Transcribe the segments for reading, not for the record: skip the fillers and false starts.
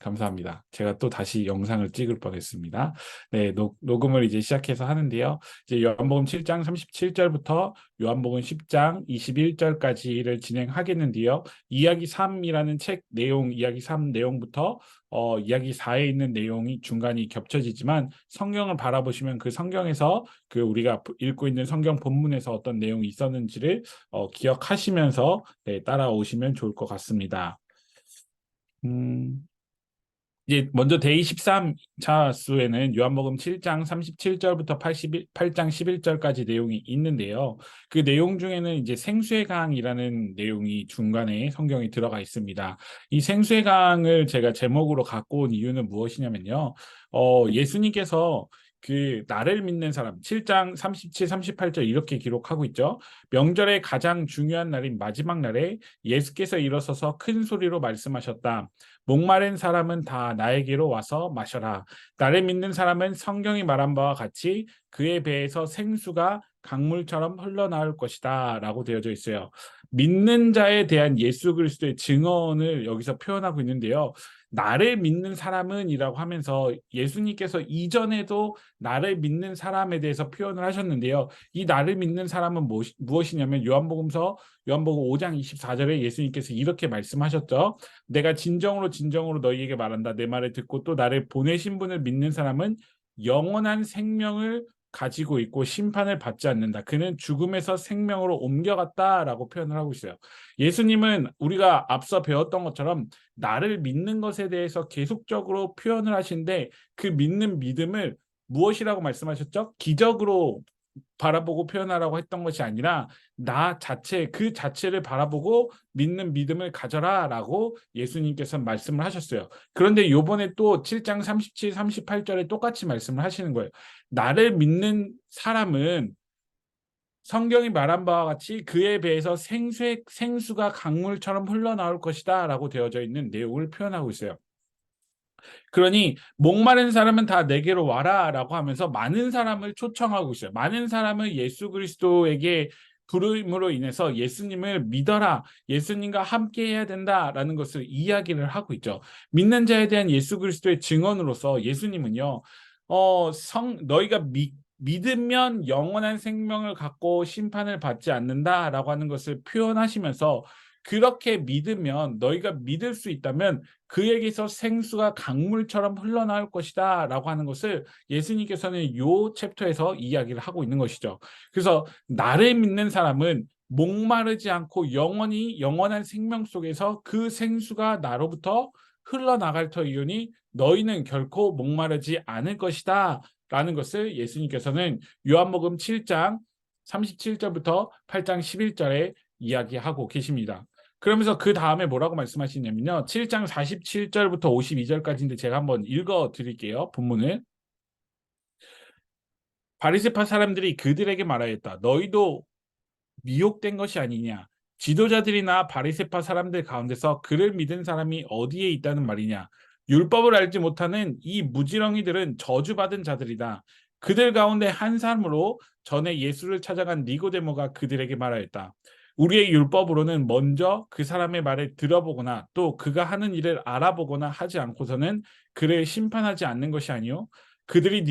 감사합니다. 제가 또 다시 영상을 찍을 뻔했습니다. 네, 녹음을 이제 시작해서 하는데요. 이제 요한복음 7장 37절부터 요한복음 10장 21절까지를 진행하겠는데요. 이야기 3이라는 책 내용, 이야기 3 내용부터 이야기 4에 있는 내용이 중간이 겹쳐지지만 성경을 바라보시면 그 성경에서 그 우리가 읽고 있는 성경 본문에서 어떤 내용이 있었는지를 기억하시면서 네, 따라오시면 좋을 것 같습니다. 이제 먼저 데이 13차 수에는 요한복음 7장 37절부터 8장 11절까지 내용이 있는데요. 그 내용 중에는 이제 생수의 강이라는 내용이 중간에 성경에 들어가 있습니다. 이 생수의 강을 제가 제목으로 갖고 온 이유는 무엇이냐면요. 예수님께서 그 나를 믿는 사람 7장 37, 38절 이렇게 기록하고 있죠. 명절의 가장 중요한 날인 마지막 날에 예수께서 일어서서 큰 소리로 말씀하셨다. 목마른 사람은 다 나에게로 와서 마셔라. 나를 믿는 사람은 성경이 말한 바와 같이 그의 배에서 생수가 강물처럼 흘러나올 것이다 라고 되어져 있어요. 믿는 자에 대한 예수 그리스도의 증언을 여기서 표현하고 있는데요. 나를 믿는 사람은 이라고 하면서 예수님께서 이전에도 나를 믿는 사람에 대해서 표현을 하셨는데요. 이 나를 믿는 사람은 무엇이냐면 요한복음 5장 24절에 예수님께서 이렇게 말씀하셨죠. 내가 진정으로 너희에게 말한다. 내 말을 듣고 또 나를 보내신 분을 믿는 사람은 영원한 생명을 가지고 있고 심판을 받지 않는다. 그는 죽음에서 생명으로 옮겨갔다라고 표현을 하고 있어요. 예수님은 우리가 앞서 배웠던 것처럼 나를 믿는 것에 대해서 계속적으로 표현을 하시는데 그 믿는 믿음을 무엇이라고 말씀하셨죠? 기적으로 바라보고 표현하라고 했던 것이 아니라 나 자체, 그 자체를 바라보고 믿는 믿음을 가져라라고 예수님께서 말씀을 하셨어요. 그런데 요번에 또 7장 37, 38절에 똑같이 말씀을 하시는 거예요. 나를 믿는 사람은 성경이 말한 바와 같이 그에 비해서 생수가 강물처럼 흘러나올 것이다 라고 되어져 있는 내용을 표현하고 있어요. 그러니 목마른 사람은 다 내게로 와라라고 하면서 많은 사람을 초청하고 있어요. 많은 사람을 예수 그리스도에게 부름으로 인해서 예수님을 믿어라, 예수님과 함께 해야 된다라는 것을 이야기를 하고 있죠. 믿는 자에 대한 예수 그리스도의 증언으로서 예수님은요, 너희가 믿으면 영원한 생명을 갖고 심판을 받지 않는다라고 하는 것을 표현하시면서 그렇게 믿으면 너희가 믿을 수 있다면 그에게서 생수가 강물처럼 흘러나올 것이다 라고 하는 것을 예수님께서는 이 챕터에서 이야기를 하고 있는 것이죠. 그래서 나를 믿는 사람은 목마르지 않고 영원한 생명 속에서 그 생수가 나로부터 흘러나갈 터이오니 너희는 결코 목마르지 않을 것이다 라는 것을 예수님께서는 요한복음 7장 37절부터 8장 11절에 이야기하고 계십니다. 그러면서 그 다음에 뭐라고 말씀하시냐면요. 7장 47절부터 52절까지인데 제가 한번 읽어 드릴게요. 본문을. 바리새파 사람들이 그들에게 말하였다. 너희도 미혹된 것이 아니냐. 지도자들이나 바리새파 사람들 가운데서 그를 믿은 사람이 어디에 있다는 말이냐. 율법을 알지 못하는 이 무지렁이들은 저주받은 자들이다. 그들 가운데 한 사람으로 전에 예수를 찾아간 니고데모가 그들에게 말하였다. 우리의 율법으로는 먼저 그 사람의 말을 들어보거나 또 그가 하는 일을 알아보거나 하지 않고서는 그를 심판하지 않는 것이 아니요. 그들이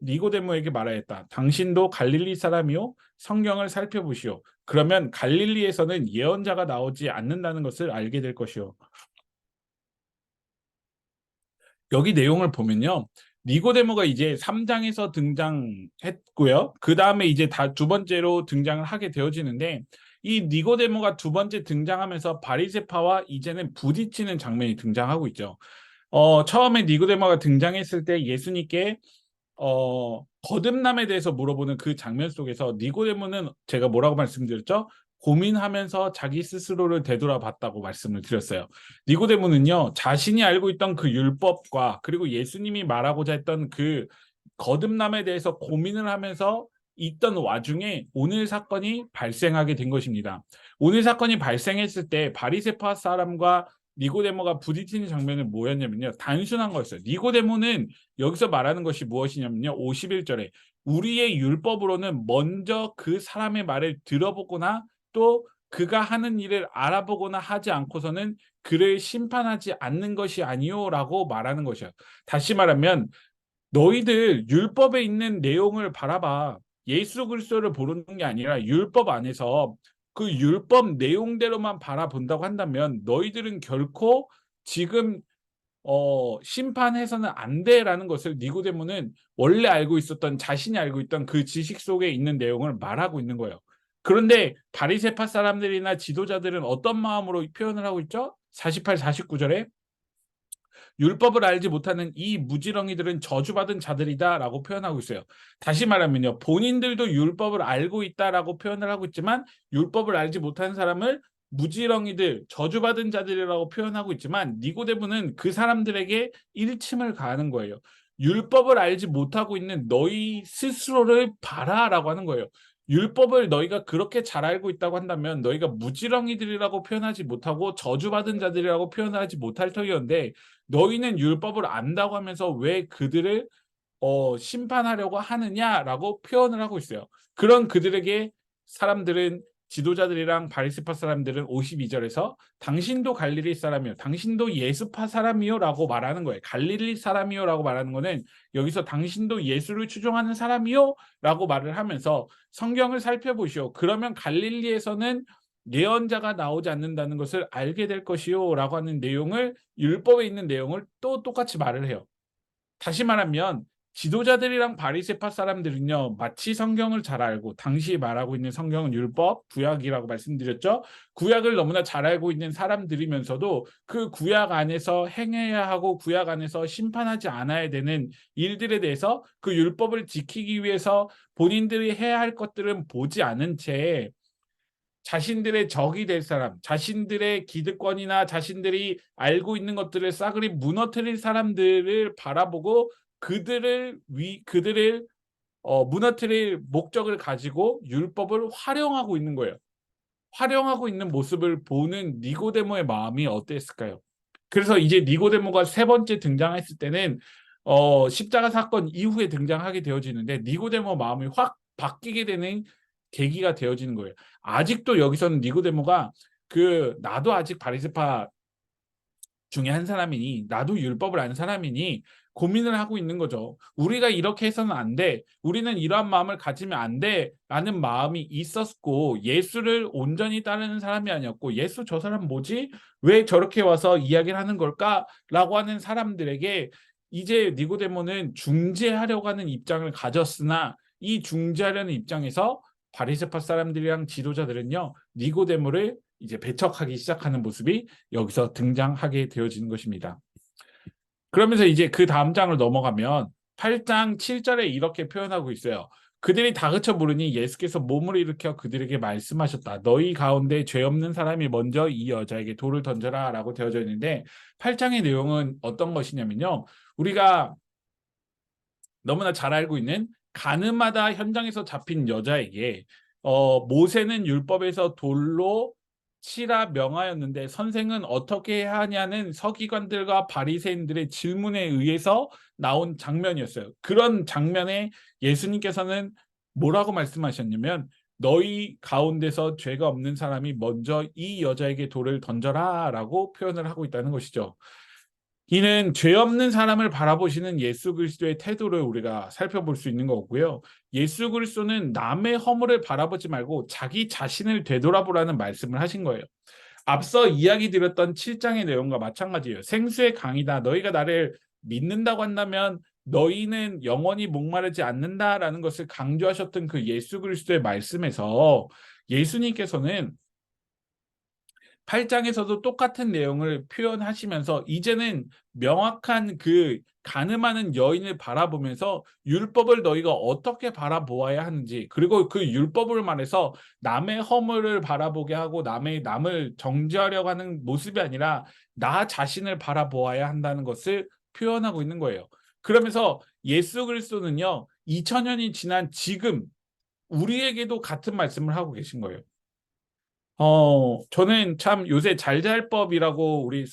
니고데모에게 말하였다. 당신도 갈릴리 사람이요? 성경을 살펴보시오. 그러면 갈릴리에서는 예언자가 나오지 않는다는 것을 알게 될 것이요. 여기 내용을 보면요. 니고데모가 이제 3장에서 등장했고요. 그 다음에 이제 두 번째로 등장을 하게 되어지는데 이 니고데모가 두 번째 등장하면서 바리새파와 이제는 부딪히는 장면이 등장하고 있죠. 처음에 니고데모가 등장했을 때 예수님께 거듭남에 대해서 물어보는 그 장면 속에서 니고데모는 제가 뭐라고 말씀드렸죠? 고민하면서 자기 스스로를 되돌아봤다고 말씀을 드렸어요. 니고데모는요, 자신이 알고 있던 그 율법과 그리고 예수님이 말하고자 했던 그 거듭남에 대해서 고민을 하면서 있던 와중에 오늘 사건이 발생하게 된 것입니다. 오늘 사건이 발생했을 때 바리새파 사람과 니고데모가 부딪히는 장면은 뭐였냐면요. 단순한 거였어요. 니고데모는 여기서 말하는 것이 무엇이냐면요. 51절에 우리의 율법으로는 먼저 그 사람의 말을 들어보거나 또 그가 하는 일을 알아보거나 하지 않고서는 그를 심판하지 않는 것이 아니요라고 말하는 것이야. 다시 말하면 너희들 율법에 있는 내용을 바라봐. 예수 그리스도를 보는 게 아니라 율법 안에서 그 율법 내용대로만 바라본다고 한다면 너희들은 결코 지금 심판해서는 안 돼라는 것을 니고데모는 원래 알고 있었던, 자신이 알고 있던 그 지식 속에 있는 내용을 말하고 있는 거예요. 그런데 바리새파 사람들이나 지도자들은 어떤 마음으로 표현을 하고 있죠? 48, 49절에 율법을 알지 못하는 이 무지렁이들은 저주받은 자들이다라고 표현하고 있어요. 다시 말하면요, 본인들도 율법을 알고 있다라고 표현을 하고 있지만 율법을 알지 못하는 사람을 무지렁이들, 저주받은 자들이라고 표현하고 있지만 니고데모는 그 사람들에게 일침을 가하는 거예요. 율법을 알지 못하고 있는 너희 스스로를 봐라라고 하는 거예요. 율법을 너희가 그렇게 잘 알고 있다고 한다면 너희가 무지렁이들이라고 표현하지 못하고 저주받은 자들이라고 표현하지 못할 터이었는데 너희는 율법을 안다고 하면서 왜 그들을 심판하려고 하느냐라고 표현을 하고 있어요. 그런 그들에게 사람들은, 지도자들이랑 바리새파 사람들은 52절에서 당신도 갈릴리 사람이요, 당신도 예수파 사람이요라고 말하는 거예요. 갈릴리 사람이요라고 말하는 거는 여기서 당신도 예수를 추종하는 사람이요라고 말을 하면서 성경을 살펴보시오. 그러면 갈릴리에서는 예언자가 나오지 않는다는 것을 알게 될 것이요라고 하는 내용을, 율법에 있는 내용을 또 똑같이 말을 해요. 다시 말하면 지도자들이랑 바리새파 사람들은요, 마치 성경을 잘 알고, 당시 말하고 있는 성경은 율법, 구약이라고 말씀드렸죠. 구약을 너무나 잘 알고 있는 사람들이면서도 그 구약 안에서 행해야 하고 구약 안에서 심판하지 않아야 되는 일들에 대해서 그 율법을 지키기 위해서 본인들이 해야 할 것들은 보지 않은 채 자신들의 적이 될 사람, 자신들의 기득권이나 자신들이 알고 있는 것들을 싸그리 무너뜨릴 사람들을 바라보고 그들을 무너뜨릴 목적을 가지고 율법을 활용하고 있는 거예요. 활용하고 있는 모습을 보는 니고데모의 마음이 어땠을까요? 그래서 이제 니고데모가 세 번째 등장했을 때는 십자가 사건 이후에 등장하게 되어지는데 니고데모 마음이 확 바뀌게 되는 계기가 되어지는 거예요. 아직도 여기서는 니고데모가 나도 아직 바리새파 중에 한 사람이니, 나도 율법을 아는 사람이니 고민을 하고 있는 거죠. 우리가 이렇게 해서는 안 돼, 우리는 이러한 마음을 가지면 안 돼 라는 마음이 있었고, 예수를 온전히 따르는 사람이 아니었고, 예수 저 사람 뭐지? 왜 저렇게 와서 이야기를 하는 걸까? 라고 하는 사람들에게 이제 니고데모는 중재하려고 하는 입장을 가졌으나, 이 중재하려는 입장에서 바리새파 사람들이랑 지도자들은요, 니고데모를 이제 배척하기 시작하는 모습이 여기서 등장하게 되어지는 것입니다. 그러면서 이제 그 다음 장을 넘어가면 8장 7절에 이렇게 표현하고 있어요. 그들이 다그쳐 부르니 예수께서 몸을 일으켜 그들에게 말씀하셨다. 너희 가운데 죄 없는 사람이 먼저 이 여자에게 돌을 던져라 라고 되어져 있는데, 8장의 내용은 어떤 것이냐면요, 우리가 너무나 잘 알고 있는 가늠하다 현장에서 잡힌 여자에게 모세는 율법에서 돌로 치라 명하였는데 선생은 어떻게 해야 하냐는 서기관들과 바리새인들의 질문에 의해서 나온 장면이었어요. 그런 장면에 예수님께서는 뭐라고 말씀하셨냐면 너희 가운데서 죄가 없는 사람이 먼저 이 여자에게 돌을 던져라 라고 표현을 하고 있다는 것이죠. 이는 죄 없는 사람을 바라보시는 예수 그리스도의 태도를 우리가 살펴볼 수 있는 거고요. 예수 그리스도는 남의 허물을 바라보지 말고 자기 자신을 되돌아보라는 말씀을 하신 거예요. 앞서 이야기 드렸던 7장의 내용과 마찬가지예요. 생수의 강이다. 너희가 나를 믿는다고 한다면 너희는 영원히 목마르지 않는다라는 것을 강조하셨던 그 예수 그리스도의 말씀에서 예수님께서는 8장에서도 똑같은 내용을 표현하시면서 이제는 명확한 그 간음하는 여인을 바라보면서 율법을 너희가 어떻게 바라보아야 하는지, 그리고 그 율법을 말해서 남의 허물을 바라보게 하고 남을 정죄하려고 하는 모습이 아니라 나 자신을 바라보아야 한다는 것을 표현하고 있는 거예요. 그러면서 예수 그리스도는요, 2000년이 지난 지금 우리에게도 같은 말씀을 하고 계신 거예요. 저는 참 요새 잘잘법이라고 우리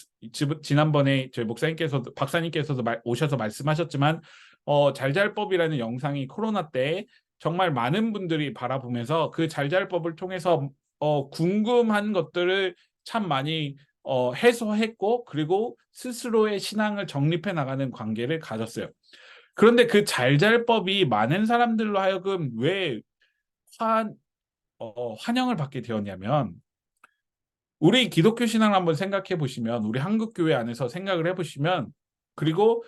지난번에 저희 목사님께서도 박사님께서도 오셔서 말씀하셨지만 잘잘법이라는 영상이 코로나 때 정말 많은 분들이 바라보면서 그 잘잘법을 통해서 궁금한 것들을 참 많이 해소했고, 그리고 스스로의 신앙을 정립해 나가는 관계를 가졌어요. 그런데 그 잘잘법이 많은 사람들로 하여금 왜 환영을 받게 되었냐면, 우리 기독교 신앙을 한번 생각해 보시면, 우리 한국 교회 안에서 생각을 해 보시면, 그리고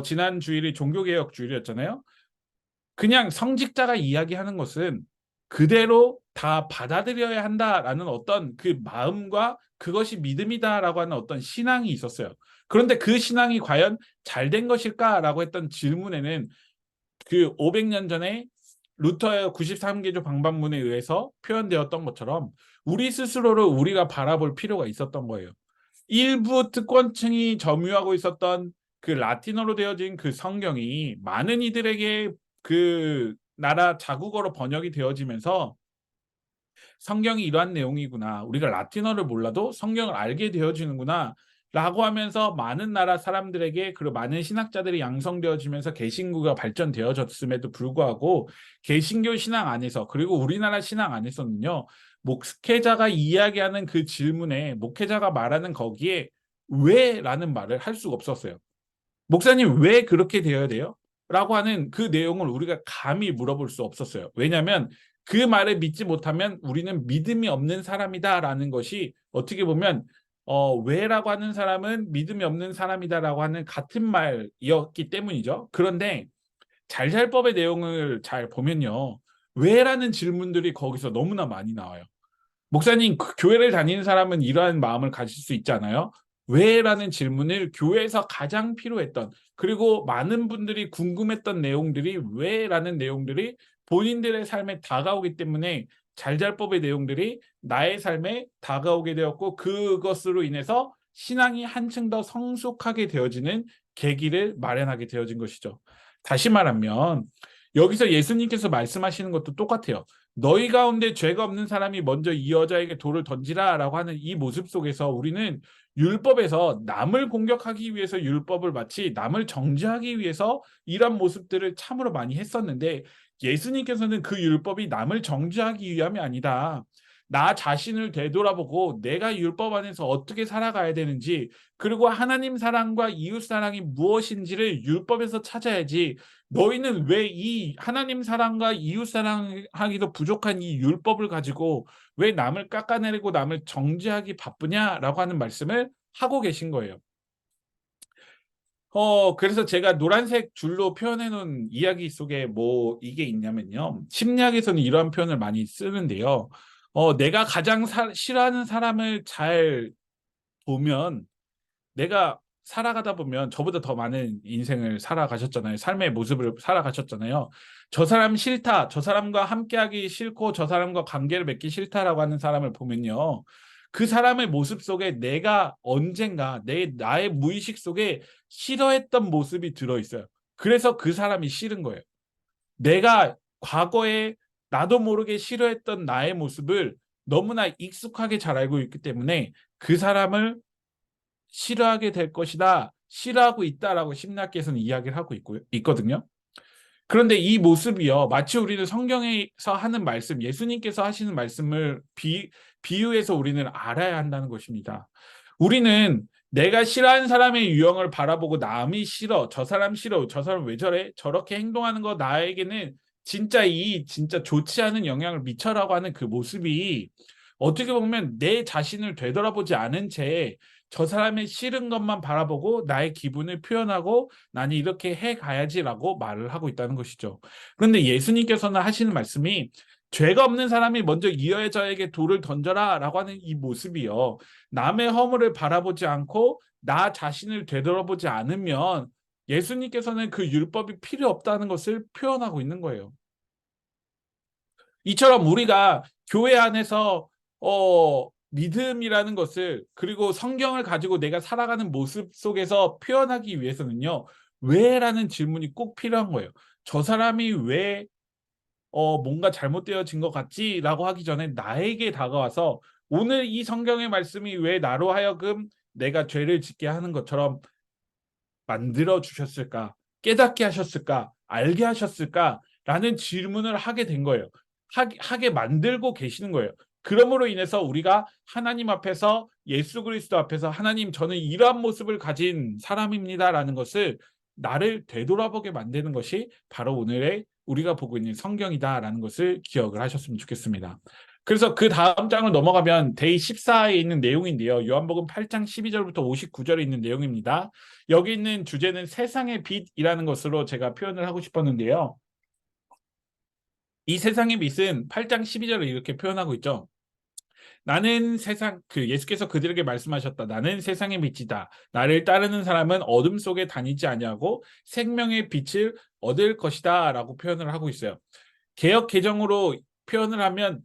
지난 주일이 종교개혁 주일이었잖아요. 그냥 성직자가 이야기하는 것은 그대로 다 받아들여야 한다라는 어떤 그 마음과 그것이 믿음이다라고 하는 어떤 신앙이 있었어요. 그런데 그 신앙이 과연 잘된 것일까라고 했던 질문에는, 그 500년 전에 루터의 93개조 방반문에 의해서 표현되었던 것처럼 우리 스스로를 우리가 바라볼 필요가 있었던 거예요. 일부 특권층이 점유하고 있었던 그 라틴어로 되어진 그 성경이 많은 이들에게 그 나라 자국어로 번역이 되어지면서, 성경이 이러한 내용이구나, 우리가 라틴어를 몰라도 성경을 알게 되어지는구나 라고 하면서 많은 나라 사람들에게, 그리고 많은 신학자들이 양성되어지면서 개신교가 발전되어졌음에도 불구하고, 개신교 신앙 안에서, 그리고 우리나라 신앙 안에서는요, 목회자가 이야기하는 그 질문에, 목회자가 말하는 거기에 왜? 라는 말을 할 수가 없었어요. 목사님 왜 그렇게 되어야 돼요? 라고 하는 그 내용을 우리가 감히 물어볼 수 없었어요. 왜냐하면 그 말을 믿지 못하면 우리는 믿음이 없는 사람이다라는 것이, 어떻게 보면 왜라고 하는 사람은 믿음이 없는 사람이다라고 하는 같은 말이었기 때문이죠. 그런데 잘잘법의 내용을 잘 보면요, 왜라는 질문들이 거기서 너무나 많이 나와요. 목사님, 교회를 다니는 사람은 이러한 마음을 가질 수 있잖아요. 왜라는 질문을 교회에서 가장 필요했던, 그리고 많은 분들이 궁금했던 내용들이, 왜라는 내용들이 본인들의 삶에 다가오기 때문에 잘잘법의 내용들이 나의 삶에 다가오게 되었고, 그것으로 인해서 신앙이 한층 더 성숙하게 되어지는 계기를 마련하게 되어진 것이죠. 다시 말하면 여기서 예수님께서 말씀하시는 것도 똑같아요. 너희 가운데 죄가 없는 사람이 먼저 이 여자에게 돌을 던지라라고 하는 이 모습 속에서, 우리는 율법에서 남을 공격하기 위해서 율법을, 마치 남을 정죄하기 위해서 이런 모습들을 참으로 많이 했었는데, 예수님께서는 그 율법이 남을 정죄하기 위함이 아니다, 나 자신을 되돌아보고 내가 율법 안에서 어떻게 살아가야 되는지, 그리고 하나님 사랑과 이웃 사랑이 무엇인지를 율법에서 찾아야지, 너희는 왜 이 하나님 사랑과 이웃 사랑하기도 부족한 이 율법을 가지고 왜 남을 깎아내리고 남을 정죄하기 바쁘냐라고 하는 말씀을 하고 계신 거예요. 그래서 제가 노란색 줄로 표현해 놓은 이야기 속에 뭐 이게 있냐면요, 심리학에서는 이러한 표현을 많이 쓰는데요. 내가 가장 싫어하는 사람을 잘 보면, 내가 살아가다 보면 저보다 더 많은 인생을 살아가셨잖아요. 삶의 모습을 살아가셨잖아요. 저 사람 싫다, 저 사람과 함께하기 싫고 저 사람과 관계를 맺기 싫다라고 하는 사람을 보면요, 그 사람의 모습 속에 내가 언젠가 나의 무의식 속에 싫어했던 모습이 들어있어요. 그래서 그 사람이 싫은 거예요. 내가 과거에 나도 모르게 싫어했던 나의 모습을 너무나 익숙하게 잘 알고 있기 때문에 그 사람을 싫어하게 될 것이다, 싫어하고 있다라고 심리학계에서는 이야기를 하고 있거든요. 그런데 이 모습이요, 마치 우리는 성경에서 하는 말씀, 예수님께서 하시는 말씀을 비유해서 우리는 알아야 한다는 것입니다. 우리는 내가 싫어하는 사람의 유형을 바라보고 남이 싫어, 저 사람 싫어, 저 사람 왜 저래, 저렇게 행동하는 거 나에게는 진짜 좋지 않은 영향을 미쳐라고 하는 그 모습이, 어떻게 보면 내 자신을 되돌아보지 않은 채 저 사람의 싫은 것만 바라보고 나의 기분을 표현하고 나는 이렇게 해 가야지라고 말을 하고 있다는 것이죠. 그런데 예수님께서는 하시는 말씀이, 죄가 없는 사람이 먼저 이 여자에게 돌을 던져라라고 하는 이 모습이요, 남의 허물을 바라보지 않고 나 자신을 되돌아보지 않으면 예수님께서는 그 율법이 필요 없다는 것을 표현하고 있는 거예요. 이처럼 우리가 교회 안에서 믿음이라는 것을, 그리고 성경을 가지고 내가 살아가는 모습 속에서 표현하기 위해서는요, 왜라는 질문이 꼭 필요한 거예요. 저 사람이 왜 뭔가 잘못되어진 것 같지라고 하기 전에 나에게 다가와서, 오늘 이 성경의 말씀이 왜 나로 하여금 내가 죄를 짓게 하는 것처럼 만들어 주셨을까? 깨닫게 하셨을까? 알게 하셨을까? 라는 질문을 하게 된 거예요. 하게 만들고 계시는 거예요. 그러므로 인해서 우리가 하나님 앞에서 예수 그리스도 앞에서 하나님 저는 이러한 모습을 가진 사람입니다라는 것을 나를 되돌아보게 만드는 것이 바로 오늘의 우리가 보고 있는 성경이다라는 것을 기억을 하셨으면 좋겠습니다. 그래서 그 다음 장을 넘어가면 데이 14에 있는 내용인데요. 요한복음 8장 12절부터 59절에 있는 내용입니다. 여기 있는 주제는 세상의 빛이라는 것으로 제가 표현을 하고 싶었는데요. 이 세상의 빛은 8장 12절을 이렇게 표현하고 있죠. 나는 예수께서 그들에게 말씀하셨다. 나는 세상의 빛이다. 나를 따르는 사람은 어둠 속에 다니지 아니하고 생명의 빛을 얻을 것이다 라고 표현을 하고 있어요. 개역 개정으로 표현을 하면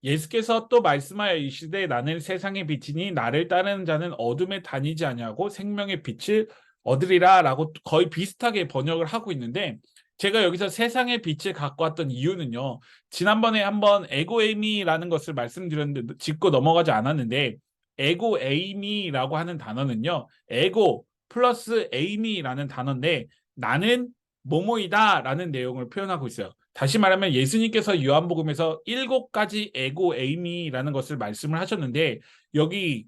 예수께서 또 말씀하여 이르시되 나는 세상의 빛이니 나를 따르는 자는 어둠에 다니지 아니하고 생명의 빛을 얻으리라 라고 거의 비슷하게 번역을 하고 있는데, 제가 여기서 세상의 빛을 갖고 왔던 이유는요, 지난번에 한번 에고에이미라는 것을 말씀드렸는데 짚고 넘어가지 않았는데, 에고에이미라고 하는 단어는요, 에고 플러스 에이미라는 단어인데 나는 뭐뭐이다 라는 내용을 표현하고 있어요. 다시 말하면 예수님께서 요한복음에서 7가지 에고 에이미라는 것을 말씀을 하셨는데, 여기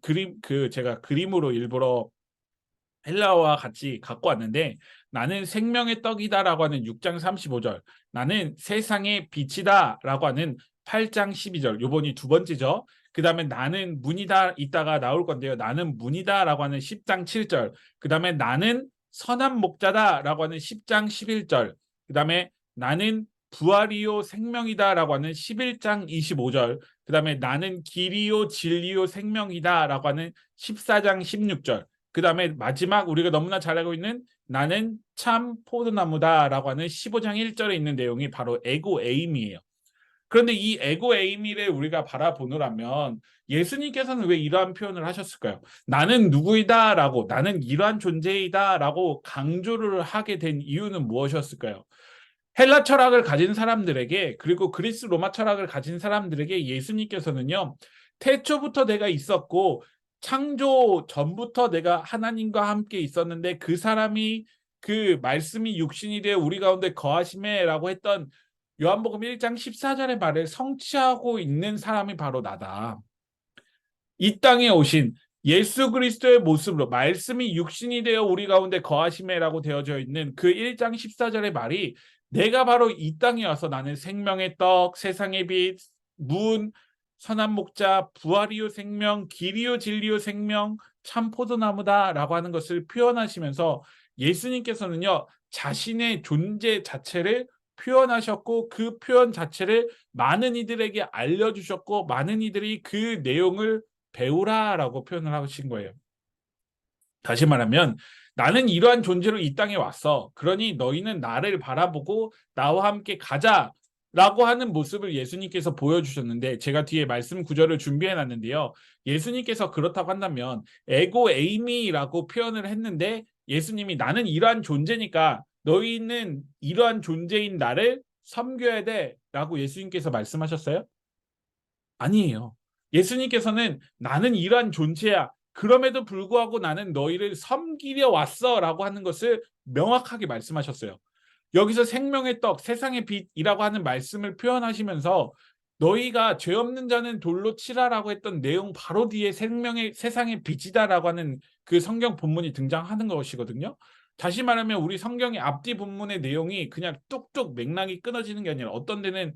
제가 그림으로 일부러 헬라어와 같이 갖고 왔는데, 나는 생명의 떡이다라고 하는 6장 35절, 나는 세상의 빛이다라고 하는 8장 12절, 요번이 두 번째죠. 그 다음에 나는 문이다 이따가 나올 건데요. 나는 문이다라고 하는 10장 7절, 그 다음에 나는 선한 목자다라고 하는 10장 11절, 그 다음에 나는 부활이요 생명이다라고 하는 11장 25절, 그 다음에 나는 길이요 진리요 생명이다라고 하는 14장 16절, 그 다음에 마지막 우리가 너무나 잘 알고 있는 나는 참 포도나무다라고 하는 15장 1절에 있는 내용이 바로 에고 에임이에요. 그런데 이 에고 에이미를 우리가 바라보느라면 예수님께서는 왜 이러한 표현을 하셨을까요? 나는 누구이다라고, 나는 이러한 존재이다라고 강조를 하게 된 이유는 무엇이었을까요? 헬라 철학을 가진 사람들에게, 그리고 그리스 로마 철학을 가진 사람들에게 예수님께서는요, 태초부터 내가 있었고 창조 전부터 내가 하나님과 함께 있었는데 그 사람이 그 말씀이 육신이 되어 우리 가운데 거하심에라고 했던 요한복음 1장 14절의 말을 성취하고 있는 사람이 바로 나다. 이 땅에 오신 예수 그리스도의 모습으로 말씀이 육신이 되어 우리 가운데 거하심에라고 되어져 있는 그 1장 14절의 말이, 내가 바로 이 땅에 와서 나는 생명의 떡, 세상의 빛, 문, 선한 목자, 부활이요 생명, 길이요 진리요 생명, 참 포도나무다라고 하는 것을 표현하시면서 예수님께서는요, 자신의 존재 자체를 표현하셨고 그 표현 자체를 많은 이들에게 알려주셨고 많은 이들이 그 내용을 배우라라고 표현을 하신 거예요. 다시 말하면 나는 이러한 존재로 이 땅에 왔어. 그러니 너희는 나를 바라보고 나와 함께 가자라고 하는 모습을 예수님께서 보여주셨는데, 제가 뒤에 말씀 구절을 준비해 놨는데요. 예수님께서 그렇다고 한다면 에고 에이미라고 표현을 했는데 예수님이 나는 이러한 존재니까 너희는 이러한 존재인 나를 섬겨야 돼라고 예수님께서 말씀하셨어요? 아니에요. 예수님께서는 나는 이러한 존재야, 그럼에도 불구하고 나는 너희를 섬기려 왔어라고 하는 것을 명확하게 말씀하셨어요. 여기서 생명의 떡, 세상의 빛이라고 하는 말씀을 표현하시면서 너희가 죄 없는 자는 돌로 치라라고 했던 내용 바로 뒤에 세상의 빛이다라고 하는 그 성경 본문이 등장하는 것이거든요. 다시 말하면 우리 성경의 앞뒤 본문의 내용이 그냥 뚝뚝 맥락이 끊어지는 게 아니라 어떤 데는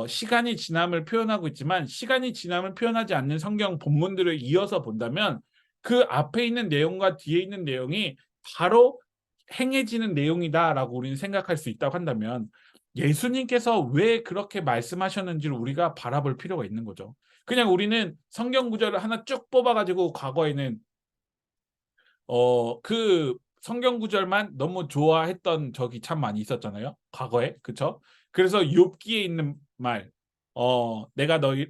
시간이 지남을 표현하고 있지만 시간이 지남을 표현하지 않는 성경 본문들을 이어서 본다면 그 앞에 있는 내용과 뒤에 있는 내용이 바로 행해지는 내용이다라고 우리는 생각할 수 있다고 한다면, 예수님께서 왜 그렇게 말씀하셨는지를 우리가 바라볼 필요가 있는 거죠. 그냥 우리는 성경 구절을 하나 쭉 뽑아가지고 과거에는 그 성경 구절만 너무 좋아했던 적이 참 많이 있었잖아요. 과거에. 그쵸? 그래서 욥기에 있는 말, 내가 너희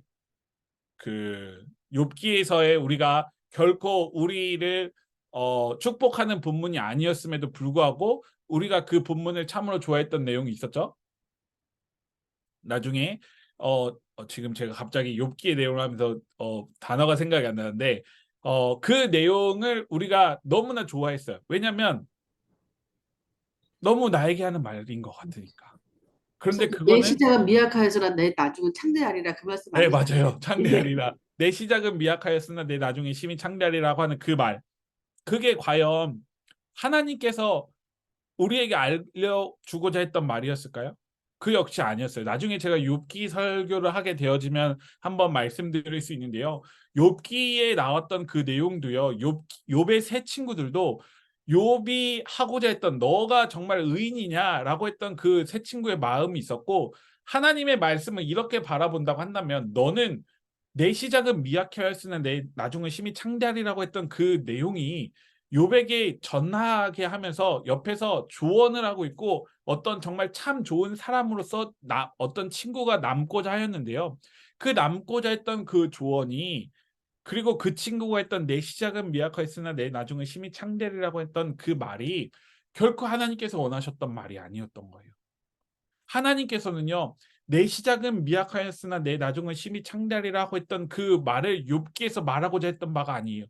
욥기에서의 우리가 결코 우리를 축복하는 본문이 아니었음에도 불구하고 우리가 그 본문을 참으로 좋아했던 내용이 있었죠. 나중에 지금 제가 갑자기 욥기의 내용을 하면서 단어가 생각이 안 나는데 그 내용을 우리가 너무나 좋아했어요. 왜냐하면 너무 나에게 하는 말인 것 같으니까. 그런데 내 그거는 시작은 미약하여서라 내 나중은 창대하리라 그 말씀 네, 아니죠? 맞아요. 예. 창대하리라. 내 시작은 미약하였으나 내 나중에 심히 창대하리라고 하는 그 말. 그게 과연 하나님께서 우리에게 알려주고자 했던 말이었을까요? 그 역시 아니었어요. 나중에 제가 욥기 설교를 하게 되어지면 한번 말씀드릴 수 있는데요. 욥기에 나왔던 그 내용도요. 욥의 세 친구들도 욥이 하고자 했던 너가 정말 의인이냐라고 했던 그 세 친구의 마음이 있었고 하나님의 말씀을 이렇게 바라본다고 한다면 너는 내 시작은 미약하였으나 내 나중은 심히 창대하리라고 했던 그 내용이 욥에게 전하게 하면서 옆에서 조언을 하고 있고 어떤 정말 참 좋은 사람으로서 어떤 친구가 남고자 하였는데요. 그 남고자 했던 그 조언이 그리고 그 친구가 했던 내 시작은 미약하였으나 내 나중은 심히 창대리라고 했던 그 말이 결코 하나님께서 원하셨던 말이 아니었던 거예요. 하나님께서는요. 내 시작은 미약하였으나 내 나중은 심히 창대리라고 했던 그 말을 욥기에서 말하고자 했던 바가 아니에요.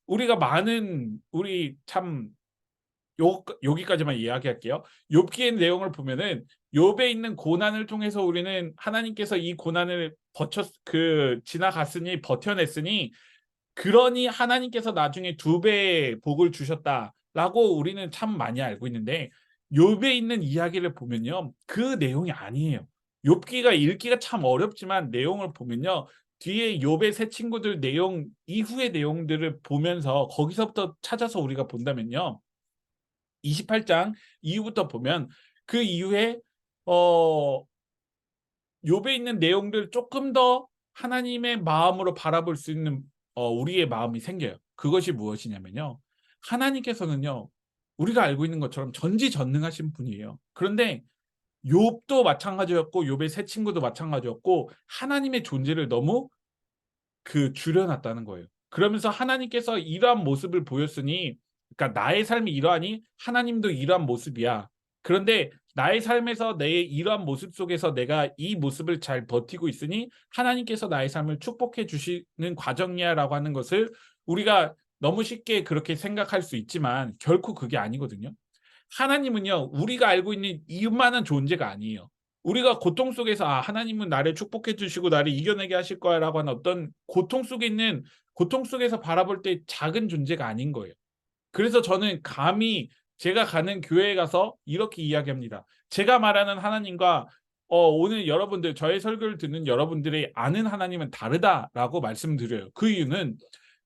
우리가 많은 우리 참 여기까지만 이야기할게요. 욥기의 내용을 보면은 욥에 있는 고난을 통해서 우리는 하나님께서 이 고난을 지나갔으니 버텨냈으니 그러니 하나님께서 나중에 두 배의 복을 주셨다라고 우리는 참 많이 알고 있는데 욥에 있는 이야기를 보면요. 그 내용이 아니에요. 욥기가 읽기가 참 어렵지만 내용을 보면요. 뒤에 욥의 세 친구들 내용 이후의 내용들을 보면서 거기서부터 찾아서 우리가 본다면요. 28장 이후부터 보면 그 이후에 어 욥에 있는 내용들 조금 더 하나님의 마음으로 바라볼 수 있는 우리의 마음이 생겨요. 그것이 무엇이냐면요. 하나님께서는요. 우리가 알고 있는 것처럼 전지전능하신 분이에요. 그런데 욥도 마찬가지였고 욥의 세 친구도 마찬가지였고 하나님의 존재를 너무 줄여놨다는 거예요. 그러면서 하나님께서 이러한 모습을 보였으니 그러니까 나의 삶이 이러하니 하나님도 이러한 모습이야. 그런데 나의 삶에서 내 이러한 모습 속에서 내가 이 모습을 잘 버티고 있으니 하나님께서 나의 삶을 축복해 주시는 과정이야라고 하는 것을 우리가 너무 쉽게 그렇게 생각할 수 있지만 결코 그게 아니거든요. 하나님은요. 우리가 알고 있는 이만한 존재가 아니에요. 우리가 고통 속에서 하나님은 나를 축복해 주시고 나를 이겨내게 하실 거야라고 하는 어떤 고통 속에서 바라볼 때 작은 존재가 아닌 거예요. 그래서 저는 감히 제가 가는 교회에 가서 이렇게 이야기합니다. 제가 말하는 하나님과 오늘 여러분들 저의 설교를 듣는 여러분들이 아는 하나님은 다르다라고 말씀드려요. 그 이유는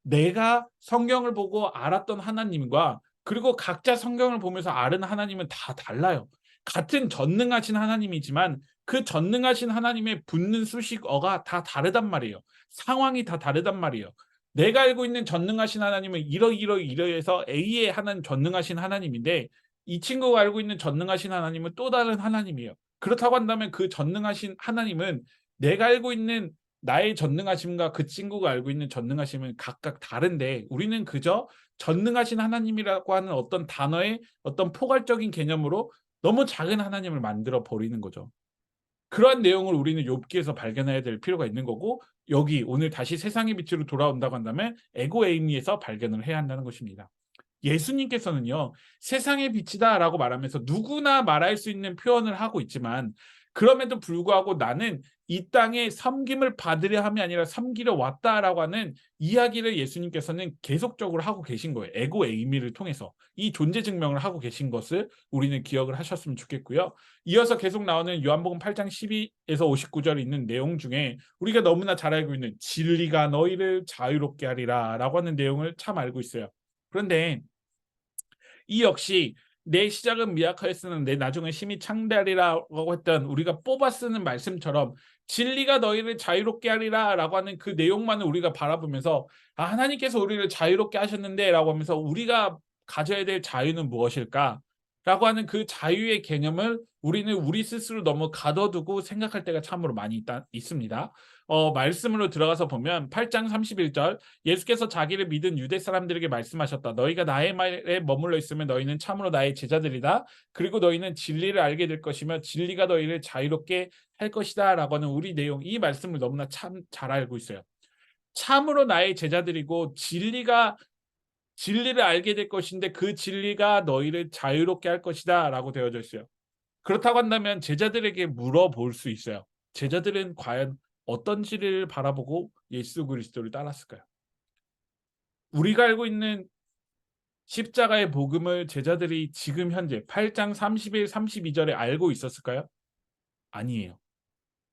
내가 성경을 보고 알았던 하나님과 그리고 각자 성경을 보면서 아는 하나님은 다 달라요. 같은 전능하신 하나님이지만 그 전능하신 하나님의 붙는 수식어가 다 다르단 말이에요. 상황이 다 다르단 말이에요. 내가 알고 있는 전능하신 하나님은 이러이러이러해서 A에 하는 전능하신 하나님인데 이 친구가 알고 있는 전능하신 하나님은 또 다른 하나님이에요. 그렇다고 한다면 그 전능하신 하나님은 내가 알고 있는 나의 전능하심과 그 친구가 알고 있는 전능하심은 각각 다른데 우리는 그저 전능하신 하나님이라고 하는 어떤 단어의 어떤 포괄적인 개념으로 너무 작은 하나님을 만들어 버리는 거죠. 그러한 내용을 우리는 욥기에서 발견해야 될 필요가 있는 거고 여기 오늘 다시 세상의 빛으로 돌아온다고 한다면 에고 에이미에서 발견을 해야 한다는 것입니다. 예수님께서는요. 세상의 빛이다라고 말하면서 누구나 말할 수 있는 표현을 하고 있지만 그럼에도 불구하고 나는 이 땅에 섬김을 받으려 함이 아니라 섬기려 왔다라고 하는 이야기를 예수님께서는 계속적으로 하고 계신 거예요. 에고 에이미를 통해서 이 존재 증명을 하고 계신 것을 우리는 기억을 하셨으면 좋겠고요. 이어서 계속 나오는 요한복음 8장 12에서 59절 있는 내용 중에 우리가 너무나 잘 알고 있는 진리가 너희를 자유롭게 하리라라고 하는 내용을 참 알고 있어요. 그런데 이 역시 내 시작은 미약하였으나 내 나중은 심히 창대하리라고 했던 우리가 뽑아 쓰는 말씀처럼 진리가 너희를 자유롭게 하리라라고 하는 그 내용만을 우리가 바라보면서 하나님께서 우리를 자유롭게 하셨는데라고 하면서 우리가 가져야 될 자유는 무엇일까? 라고 하는 그 자유의 개념을 우리는 우리 스스로 너무 가둬두고 생각할 때가 참으로 많이 있습니다. 말씀으로 들어가서 보면 8장 31절 예수께서 자기를 믿은 유대 사람들에게 말씀하셨다. 너희가 나의 말에 머물러 있으면 너희는 참으로 나의 제자들이다. 그리고 너희는 진리를 알게 될 것이며 진리가 너희를 자유롭게 할 것이다. 라고 하는 우리 내용 이 말씀을 너무나 참 잘 알고 있어요. 참으로 나의 제자들이고 진리를 알게 될 것인데 그 진리가 너희를 자유롭게 할 것이다 라고 되어져 있어요. 그렇다고 한다면 제자들에게 물어볼 수 있어요. 제자들은 과연 어떤 진리를 바라보고 예수 그리스도를 따랐을까요? 우리가 알고 있는 십자가의 복음을 제자들이 지금 현재 8장 31, 32절에 알고 있었을까요? 아니에요.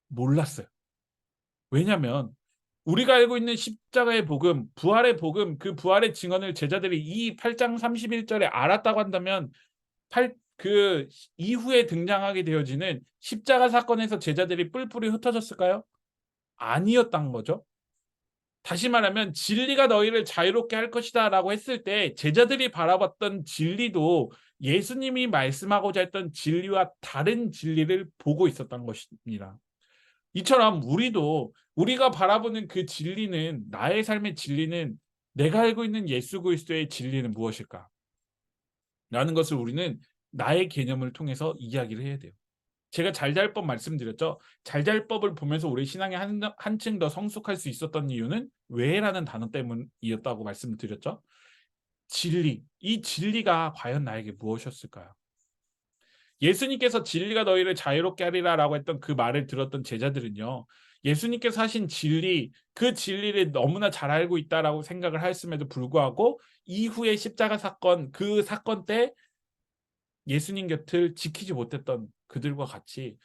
몰랐어요. 왜냐하면 우리가 알고 있는 십자가의 복음, 부활의 복음, 그 부활의 증언을 제자들이 이 8장 31절에 알았다고 한다면 그 이후에 등장하게 되어지는 십자가 사건에서 제자들이 뿔뿔이 흩어졌을까요? 아니었던 거죠. 다시 말하면 진리가 너희를 자유롭게 할 것이다라고 했을 때 제자들이 바라봤던 진리도 예수님이 말씀하고자 했던 진리와 다른 진리를 보고 있었던 것입니다. 이처럼 우리도 우리가 바라보는 그 진리는 나의 삶의 진리는 내가 알고 있는 예수 그리스도의 진리는 무엇일까? 라는 것을 우리는 나의 개념을 통해서 이야기를 해야 돼요. 제가 잘잘법 말씀드렸죠. 잘잘법을 보면서 우리 신앙이 한층 더 성숙할 수 있었던 이유는 왜라는 단어 때문이었다고 말씀드렸죠. 진리, 이 진리가 과연 나에게 무엇이었을까요? 예수님께서 진리가 너희를 자유롭게 하리라라고 했던 그 말을 들었던 제자들은요. 예수님께서 하신 진리, 그 진리를 너무나 잘 알고 있다라고 생각을 했음에도 불구하고 이후에 십자가 사건, 그 사건 때 예수님 곁을 지키지 못했던 그들과 같이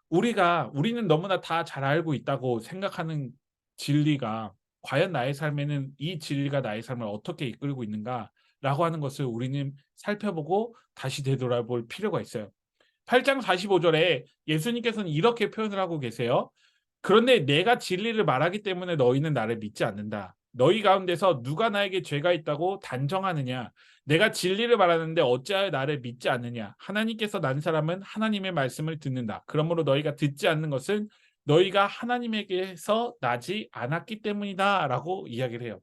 우리는 너무나 다 잘 알고 있다고 생각하는 진리가 과연 나의 삶에는 이 진리가 나의 삶을 어떻게 이끌고 있는가라고 하는 것을 우리는 살펴보고 다시 되돌아볼 필요가 있어요. 8장 45절에 예수님께서는 이렇게 표현을 하고 계세요. 그런데 내가 진리를 말하기 때문에 너희는 나를 믿지 않는다. 너희 가운데서 누가 나에게 죄가 있다고 단정하느냐? 내가 진리를 말하는데 어찌하여 나를 믿지 않느냐? 하나님께서 난 사람은 하나님의 말씀을 듣는다. 그러므로 너희가 듣지 않는 것은 너희가 하나님에게서 나지 않았기 때문이다라고 이야기를 해요.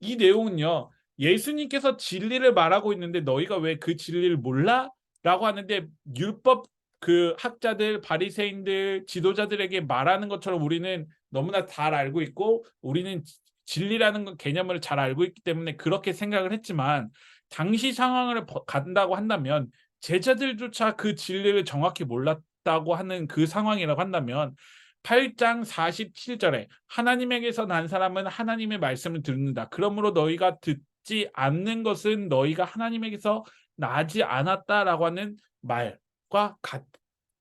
이 내용은요. 예수님께서 진리를 말하고 있는데 너희가 왜 그 진리를 몰라? 라고 하는데 율법 그 학자들, 바리새인들, 지도자들에게 말하는 것처럼 우리는 너무나 잘 알고 있고 우리는 진리라는 개념을 잘 알고 있기 때문에 그렇게 생각을 했지만 당시 상황을 간다고 한다면 제자들조차 그 진리를 정확히 몰랐다고 하는 그 상황이라고 한다면 8장 47절에 하나님에게서 난 사람은 하나님의 말씀을 듣는다. 그러므로 너희가 듣지 않는 것은 너희가 하나님에게서 나지 않았다라고 하는 말과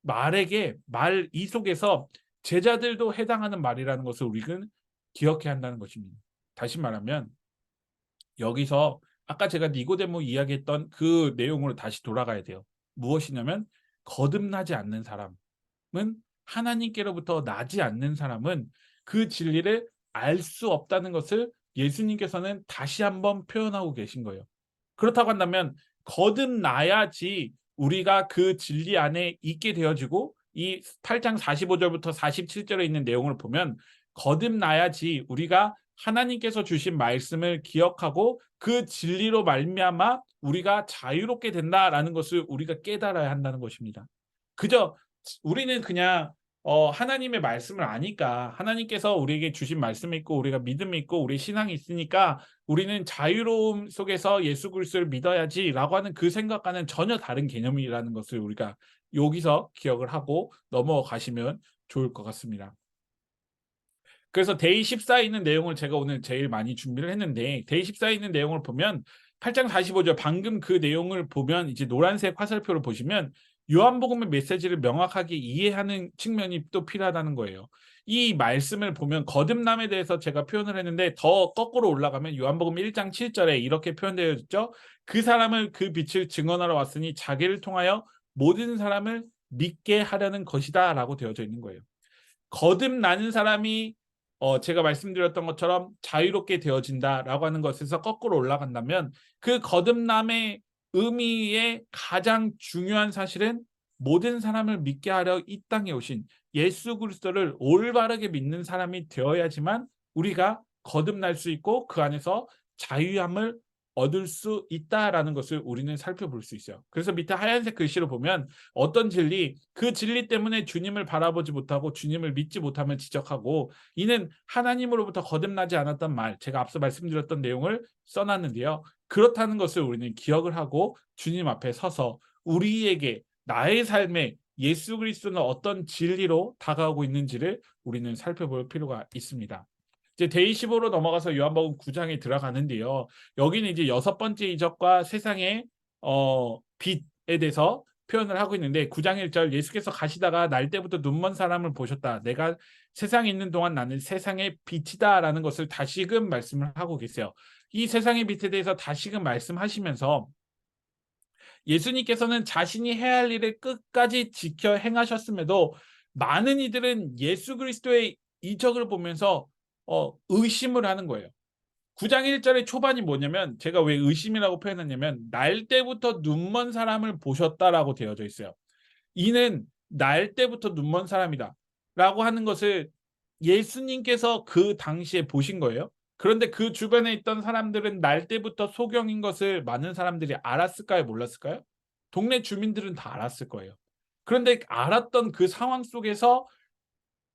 말 이 속에서 제자들도 해당하는 말이라는 것을 우리는 기억해야 한다는 것입니다. 다시 말하면 여기서 아까 제가 니고데모 이야기했던 그 내용으로 다시 돌아가야 돼요. 무엇이냐면 거듭나지 않는 사람은 하나님께로부터 나지 않는 사람은 그 진리를 알 수 없다는 것을 예수님께서는 다시 한번 표현하고 계신 거예요. 그렇다고 한다면 거듭나야지 우리가 그 진리 안에 있게 되어지고 이 8장 45절부터 47절에 있는 내용을 보면 거듭나야지 우리가 하나님께서 주신 말씀을 기억하고 그 진리로 말미암아 우리가 자유롭게 된다라는 것을 우리가 깨달아야 한다는 것입니다. 그저 우리는 그냥 하나님의 말씀을 아니까 하나님께서 우리에게 주신 말씀이 있고 우리가 믿음이 있고 우리 신앙이 있으니까 우리는 자유로움 속에서 예수 그리스도를 믿어야지라고 하는 그 생각과는 전혀 다른 개념이라는 것을 우리가 여기서 기억을 하고 넘어가시면 좋을 것 같습니다. 그래서 데이 14에 있는 내용을 제가 오늘 제일 많이 준비를 했는데 데이 14에 있는 내용을 보면 8장 45절 방금 그 내용을 보면 이제 노란색 화살표를 보시면 요한복음의 메시지를 명확하게 이해하는 측면이 또 필요하다는 거예요. 이 말씀을 보면 거듭남에 대해서 제가 표현을 했는데 더 거꾸로 올라가면 요한복음 1장 7절에 이렇게 표현되어 있죠. 그 사람을 그 빛을 증언하러 왔으니 자기를 통하여 모든 사람을 믿게 하려는 것이다 라고 되어져 있는 거예요. 거듭나는 사람이 제가 말씀드렸던 것처럼 자유롭게 되어진다라고 하는 것에서 거꾸로 올라간다면 그 거듭남의 의미의 가장 중요한 사실은 모든 사람을 믿게 하려 이 땅에 오신 예수 그리스도를 올바르게 믿는 사람이 되어야지만 우리가 거듭날 수 있고 그 안에서 자유함을 얻을 수 있다라는 것을 우리는 살펴볼 수 있어요. 그래서 밑에 하얀색 글씨로 보면 어떤 진리, 그 진리 때문에 주님을 바라보지 못하고 주님을 믿지 못함을 지적하고 이는 하나님으로부터 거듭나지 않았던 말, 제가 앞서 말씀드렸던 내용을 써놨는데요. 그렇다는 것을 우리는 기억을 하고 주님 앞에 서서 우리에게 나의 삶에 예수 그리스도는 어떤 진리로 다가오고 있는지를 우리는 살펴볼 필요가 있습니다. 이제 데이15로 넘어가서 요한복음 9장에 들어가는데요. 여기는 이제 6번째 이적과 세상의 빛에 대해서 표현을 하고 있는데 9장 1절 예수께서 가시다가 날 때부터 눈먼 사람을 보셨다. 내가 세상에 있는 동안 나는 세상의 빛이다라는 것을 다시금 말씀을 하고 계세요. 이 세상의 빛에 대해서 다시금 말씀하시면서 예수님께서는 자신이 해야 할 일을 끝까지 지켜 행하셨음에도 많은 이들은 예수 그리스도의 이적을 보면서 의심을 하는 거예요. 9장 1절의 초반이 뭐냐면 제가 왜 의심이라고 표현했냐면 날 때부터 눈먼 사람을 보셨다라고 되어져 있어요. 이는 날 때부터 눈먼 사람이다 라고 하는 것을 예수님께서 그 당시에 보신 거예요. 그런데 그 주변에 있던 사람들은 날 때부터 소경인 것을 많은 사람들이 알았을까요? 몰랐을까요? 동네 주민들은 다 알았을 거예요. 그런데 알았던 그 상황 속에서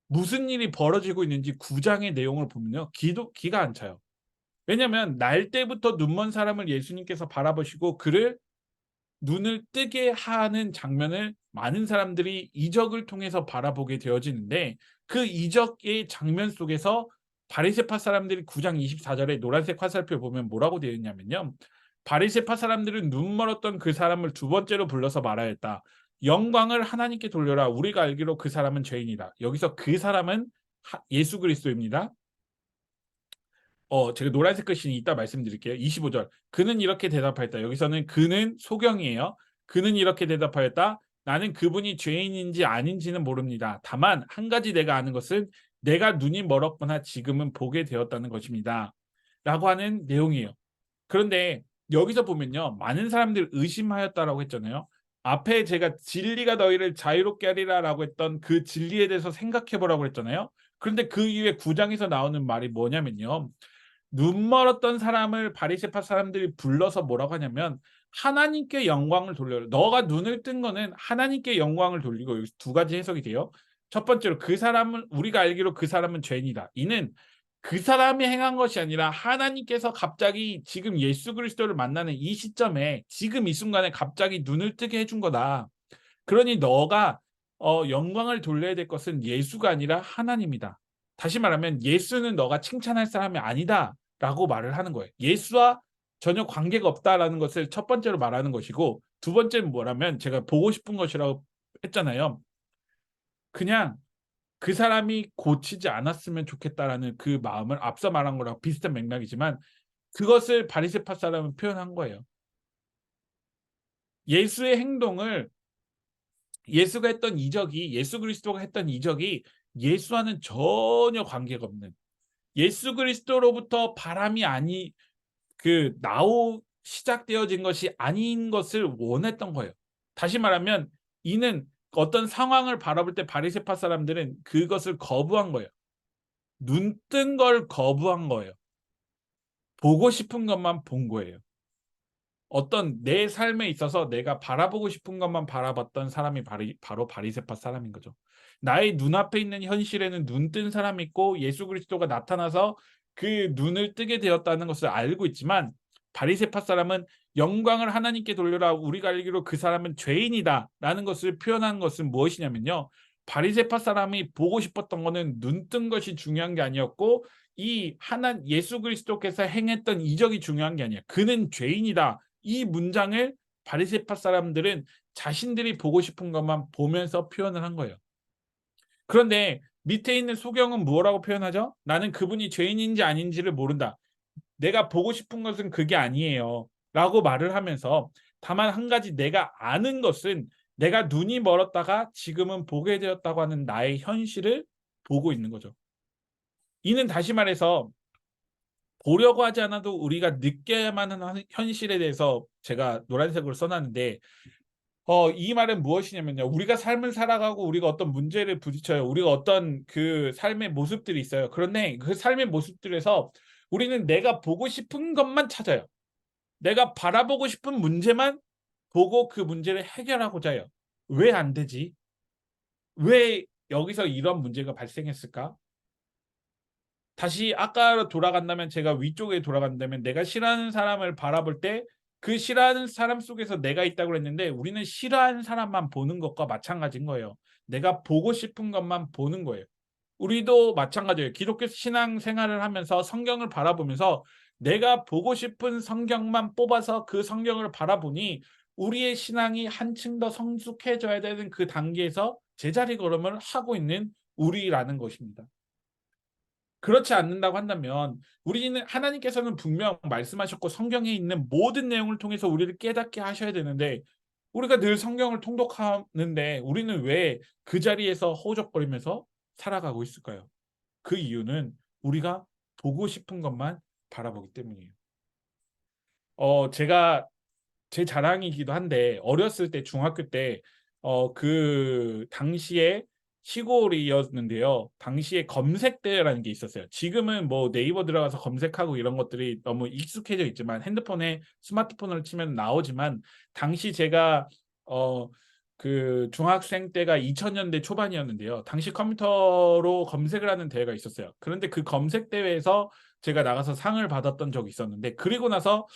무슨 일이 벌어지고 있는지 9장의 내용을 보면요. 기가 안 차요. 왜냐하면 날 때부터 눈먼 사람을 예수님께서 바라보시고 그를 눈을 뜨게 하는 장면을 많은 사람들이 이적을 통해서 바라보게 되어지는데 그 이적의 장면 속에서 바리새파 사람들이 9장 24절에 노란색 화살표 보면 뭐라고 되어 있냐면요. 바리새파 사람들은 눈 멀었던 그 사람을 두 번째로 불러서 말하였다. 영광을 하나님께 돌려라. 우리가 알기로 그 사람은 죄인이다. 여기서 그 사람은 예수 그리스도입니다. 제가 노란색 글씨는 이따 말씀드릴게요. 25절. 그는 이렇게 대답하였다. 여기서는 그는 소경이에요. 그는 이렇게 대답하였다. 나는 그분이 죄인인지 아닌지는 모릅니다. 다만 한 가지 내가 아는 것은 내가 눈이 멀었거나 지금은 보게 되었다는 것입니다. 라고 하는 내용이에요. 그런데 여기서 보면요. 많은 사람들이 의심하였다라고 했잖아요. 앞에 제가 진리가 너희를 자유롭게 하리라 라고 했던 그 진리에 대해서 생각해 보라고 했잖아요. 그런데 그 이후에 9장에서 나오는 말이 뭐냐면요. 눈 멀었던 사람을 바리새파 사람들이 불러서 뭐라고 하냐면 하나님께 영광을 돌려라. 너가 눈을 뜬 거는 하나님께 영광을 돌리고 여기서 두 가지 해석이 돼요. 첫 번째로 그 사람은 우리가 알기로 그 사람은 죄인이다. 이는 그 사람이 행한 것이 아니라 하나님께서 갑자기 지금 예수 그리스도를 만나는 이 시점에 지금 이 순간에 갑자기 눈을 뜨게 해준 거다. 그러니 너가 영광을 돌려야 될 것은 예수가 아니라 하나님이다. 다시 말하면 예수는 너가 칭찬할 사람이 아니다라고 말을 하는 거예요. 예수와 전혀 관계가 없다라는 것을 첫 번째로 말하는 것이고 두 번째는 뭐라면 제가 보고 싶은 것이라고 했잖아요. 그냥 그 사람이 고치지 않았으면 좋겠다라는 그 마음을 앞서 말한 거랑 비슷한 맥락이지만 그것을 바리새파 사람은 표현한 거예요. 예수의 행동을 예수가 했던 이적이 예수 그리스도가 했던 이적이 예수와는 전혀 관계가 없는 예수 그리스도로부터 바람이 아니 시작되어진 것이 아닌 것을 원했던 거예요. 다시 말하면 이는 어떤 상황을 바라볼 때 바리새파 사람들은 그것을 거부한 거예요. 눈뜬 걸 거부한 거예요. 보고 싶은 것만 본 거예요. 어떤 내 삶에 있어서 내가 바라보고 싶은 것만 바라봤던 사람이 바로 바리새파 사람인 거죠. 나의 눈앞에 있는 현실에는 눈뜬 사람이 있고 예수 그리스도가 나타나서 그 눈을 뜨게 되었다는 것을 알고 있지만 바리새파 사람은 영광을 하나님께 돌려라. 우리가 알기로 그 사람은 죄인이다라는 것을 표현한 것은 무엇이냐면요. 바리새파 사람이 보고 싶었던 것은 눈뜬 것이 중요한 게 아니었고 이 예수 그리스도께서 행했던 이적이 중요한 게 아니야. 그는 죄인이다. 이 문장을 바리새파 사람들은 자신들이 보고 싶은 것만 보면서 표현을 한 거예요. 그런데 밑에 있는 소경은 뭐라고 표현하죠? 나는 그분이 죄인인지 아닌지를 모른다. 내가 보고 싶은 것은 그게 아니에요. 라고 말을 하면서 다만 한 가지 내가 아는 것은 내가 눈이 멀었다가 지금은 보게 되었다고 하는 나의 현실을 보고 있는 거죠. 이는 다시 말해서 보려고 하지 않아도 우리가 느껴야만 하는 현실에 대해서 제가 노란색으로 써놨는데 이 말은 무엇이냐면요. 우리가 삶을 살아가고 우리가 어떤 문제를 부딪혀요. 우리가 어떤 그 삶의 모습들이 있어요. 그런데 그 삶의 모습들에서 우리는 내가 보고 싶은 것만 찾아요. 내가 바라보고 싶은 문제만 보고 그 문제를 해결하고자 해요. 왜 안 되지? 왜 여기서 이런 문제가 발생했을까? 다시 아까로 돌아간다면 제가 위쪽에 돌아간다면 내가 싫어하는 사람을 바라볼 때 그 싫어하는 사람 속에서 내가 있다고 했는데 우리는 싫어하는 사람만 보는 것과 마찬가지인 거예요. 내가 보고 싶은 것만 보는 거예요. 우리도 마찬가지예요. 기독교 신앙 생활을 하면서 성경을 바라보면서 내가 보고 싶은 성경만 뽑아서 그 성경을 바라보니 우리의 신앙이 한층 더 성숙해져야 되는 그 단계에서 제자리 걸음을 하고 있는 우리라는 것입니다. 그렇지 않는다고 한다면 우리는 하나님께서는 분명 말씀하셨고 성경에 있는 모든 내용을 통해서 우리를 깨닫게 하셔야 되는데 우리가 늘 성경을 통독하는데 우리는 왜 그 자리에서 허우적거리면서 살아가고 있을까요? 그 이유는 우리가 보고 싶은 것만 바라보기 때문이에요. 제가 제 자랑이기도 한데 어렸을 때 중학교 때 그 당시에 시골이었는데요. 당시에 검색대라는 게 있었어요. 지금은 뭐 네이버 들어가서 검색하고 이런 것들이 너무 익숙해져 있지만 핸드폰에 스마트폰을 치면 나오지만 당시 제가 어 그 중학생 때가 2000년대 초반이었는데요. 당시 컴퓨터로 검색을 하는 대회가 있었어요. 그런데 그 검색 대회에서 제가 나가서 상을 받았던 적이 있었는데 그리고 나서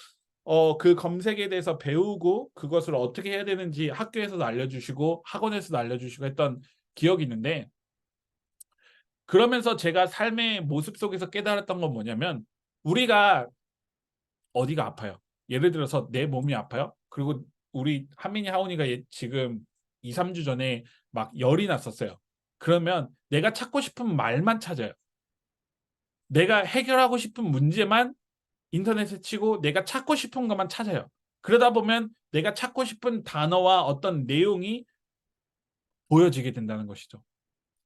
그 검색에 대해서 배우고 그것을 어떻게 해야 되는지 학교에서도 알려주시고 학원에서도 알려주시고 했던 기억이 있는데 그러면서 제가 삶의 모습 속에서 깨달았던 건 뭐냐면 우리가 어디가 아파요. 예를 들어서 내 몸이 아파요. 그리고 우리 하민이 하온이가 지금 2-3주 전에 막 열이 났었어요. 그러면 내가 찾고 싶은 말만 찾아요. 내가 해결하고 싶은 문제만 인터넷에 치고 내가 찾고 싶은 것만 찾아요. 그러다 보면 내가 찾고 싶은 단어와 어떤 내용이 보여지게 된다는 것이죠.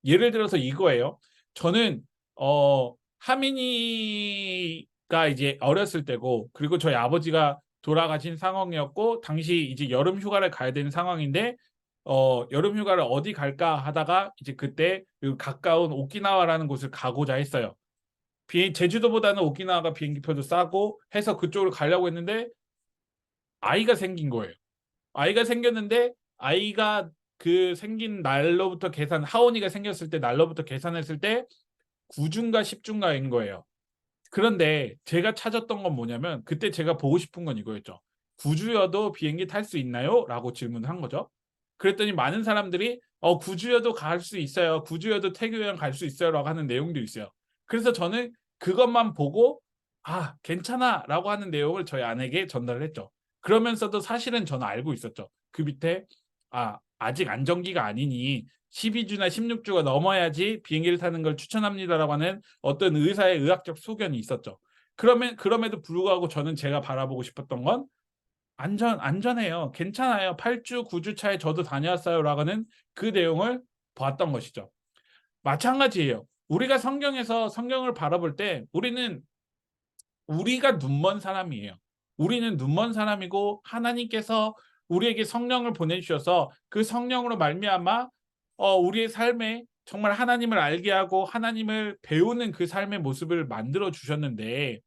예를 들어서 이거예요. 저는 하민이가 이제 어렸을 때고 그리고 저희 아버지가 돌아가신 상황이었고 당시 이제 여름 휴가를 가야 되는 상황인데 여름 휴가를 어디 갈까 하다가 이제 그때 그 가까운 오키나와라는 곳을 가고자 했어요. 제주도보다는 오키나와가 비행기표도 싸고 해서 그쪽으로 가려고 했는데 아이가 생긴 거예요. 아이가 생겼는데 아이가 그 생긴 날로부터 하온이가 생겼을 때 날로부터 계산했을 때 9주인가 10주인가인 거예요. 그런데 제가 찾았던 건 뭐냐면 그때 제가 보고 싶은 건 이거였죠. "구주여도 비행기 탈 수 있나요?" 라고 질문을 한 거죠. 그랬더니 많은 사람들이 구주여도 갈 수 있어요. 구주여도 태교 여행 갈 수 있어요."라고 하는 내용도 있어요. 그래서 저는 그것만 보고 "아 괜찮아."라고 하는 내용을 저희 아내에게 전달을 했죠. 그러면서도 사실은 저는 알고 있었죠. 그 밑에 아직 안정기가 아니니 12주나 16주가 넘어야지 비행기를 타는 걸 추천합니다라고 하는 어떤 의사의 의학적 소견이 있었죠. 그럼에도 불구하고 저는 제가 바라보고 싶었던 건 안전해요. 괜찮아요. 8주, 9주 차에 저도 다녀왔어요라고 하는 그 내용을 봤던 것이죠. 마찬가지예요. 우리가 성경에서 성경을 바라볼 때 우리가 눈먼 사람이에요. 우리는 눈먼 사람이고 하나님께서 우리에게 성령을 보내주셔서 그 성령으로 말미암아 우리의 삶에 정말 하나님을 알게 하고 하나님을 배우는 그 삶의 모습을 만들어 주셨는데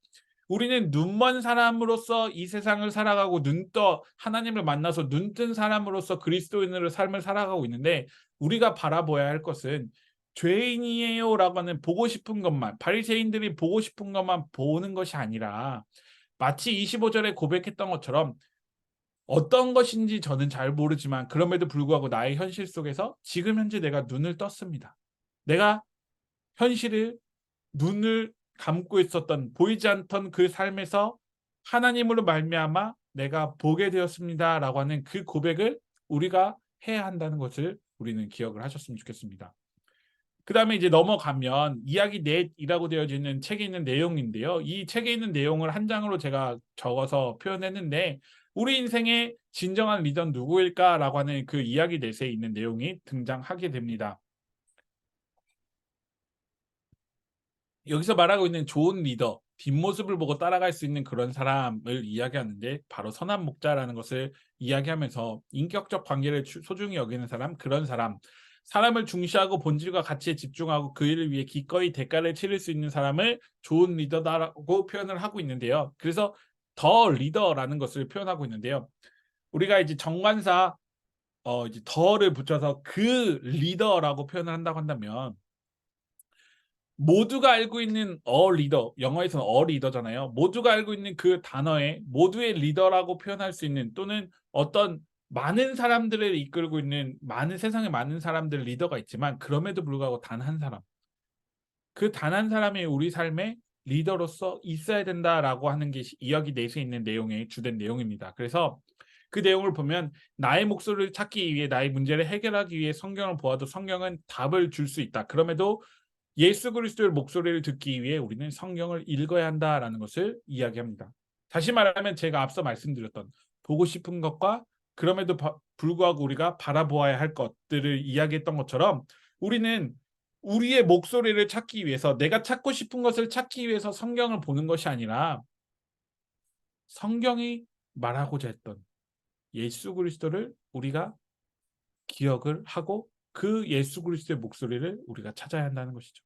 우리는 눈먼 사람으로서 이 세상을 살아가고 눈떠 하나님을 만나서 눈뜬 사람으로서 그리스도인으로 삶을 살아가고 있는데 우리가 바라봐야 할 것은 죄인이에요라고 하는 보고 싶은 것만 바리새인들이 보고 싶은 것만 보는 것이 아니라 마치 25절에 고백했던 것처럼 어떤 것인지 저는 잘 모르지만 그럼에도 불구하고 나의 현실 속에서 지금 현재 내가 눈을 떴습니다. 내가 현실을 눈을 감고 있었던 보이지 않던 그 삶에서 하나님으로 말미암아 내가 보게 되었습니다라고 하는 그 고백을 우리가 해야 한다는 것을 우리는 기억을 하셨으면 좋겠습니다. 그다음에 이제 넘어가면 이야기 넷이라고 되어져 있는 책에 있는 내용인데요. 이 책에 있는 내용을 한 장으로 제가 적어서 표현했는데 우리 인생의 진정한 리더는 누구일까라고 하는 그 이야기 넷에 있는 내용이 등장하게 됩니다. 여기서 말하고 있는 좋은 리더, 뒷모습을 보고 따라갈 수 있는 그런 사람을 이야기하는데 바로 선한 목자라는 것을 이야기하면서 인격적 관계를 소중히 여기는 사람, 그런 사람, 사람을 중시하고 본질과 가치에 집중하고 그 일을 위해 기꺼이 대가를 치를 수 있는 사람을 좋은 리더다라고 표현을 하고 있는데요. 그래서 더 리더라는 것을 표현하고 있는데요. 우리가 이제 정관사 이제 더를 붙여서 그 리더라고 표현을 한다고 한다면 모두가 알고 있는 리더, 영어에서는 리더잖아요. 모두가 알고 있는 그 단어에 모두의 리더라고 표현할 수 있는, 또는 어떤 많은 사람들을 이끌고 있는, 세상에 많은 사람들 리더가 있지만 그럼에도 불구하고 단 한 사람, 그 단 한 사람이 우리 삶의 리더로서 있어야 된다라고 하는 게 이야기 내수에 있는 내용의 주된 내용입니다. 그래서 그 내용을 보면 나의 목소리를 찾기 위해, 나의 문제를 해결하기 위해 성경을 보아도 성경은 답을 줄 수 있다. 그럼에도 예수 그리스도의 목소리를 듣기 위해 우리는 성경을 읽어야 한다라는 것을 이야기합니다. 다시 말하면 제가 앞서 말씀드렸던 보고 싶은 것과 그럼에도 불구하고 우리가 바라보아야 할 것들을 이야기했던 것처럼, 우리는 우리의 목소리를 찾기 위해서, 내가 찾고 싶은 것을 찾기 위해서 성경을 보는 것이 아니라 성경이 말하고자 했던 예수 그리스도를 우리가 기억을 하고 그 예수 그리스도의 목소리를 우리가 찾아야 한다는 것이죠.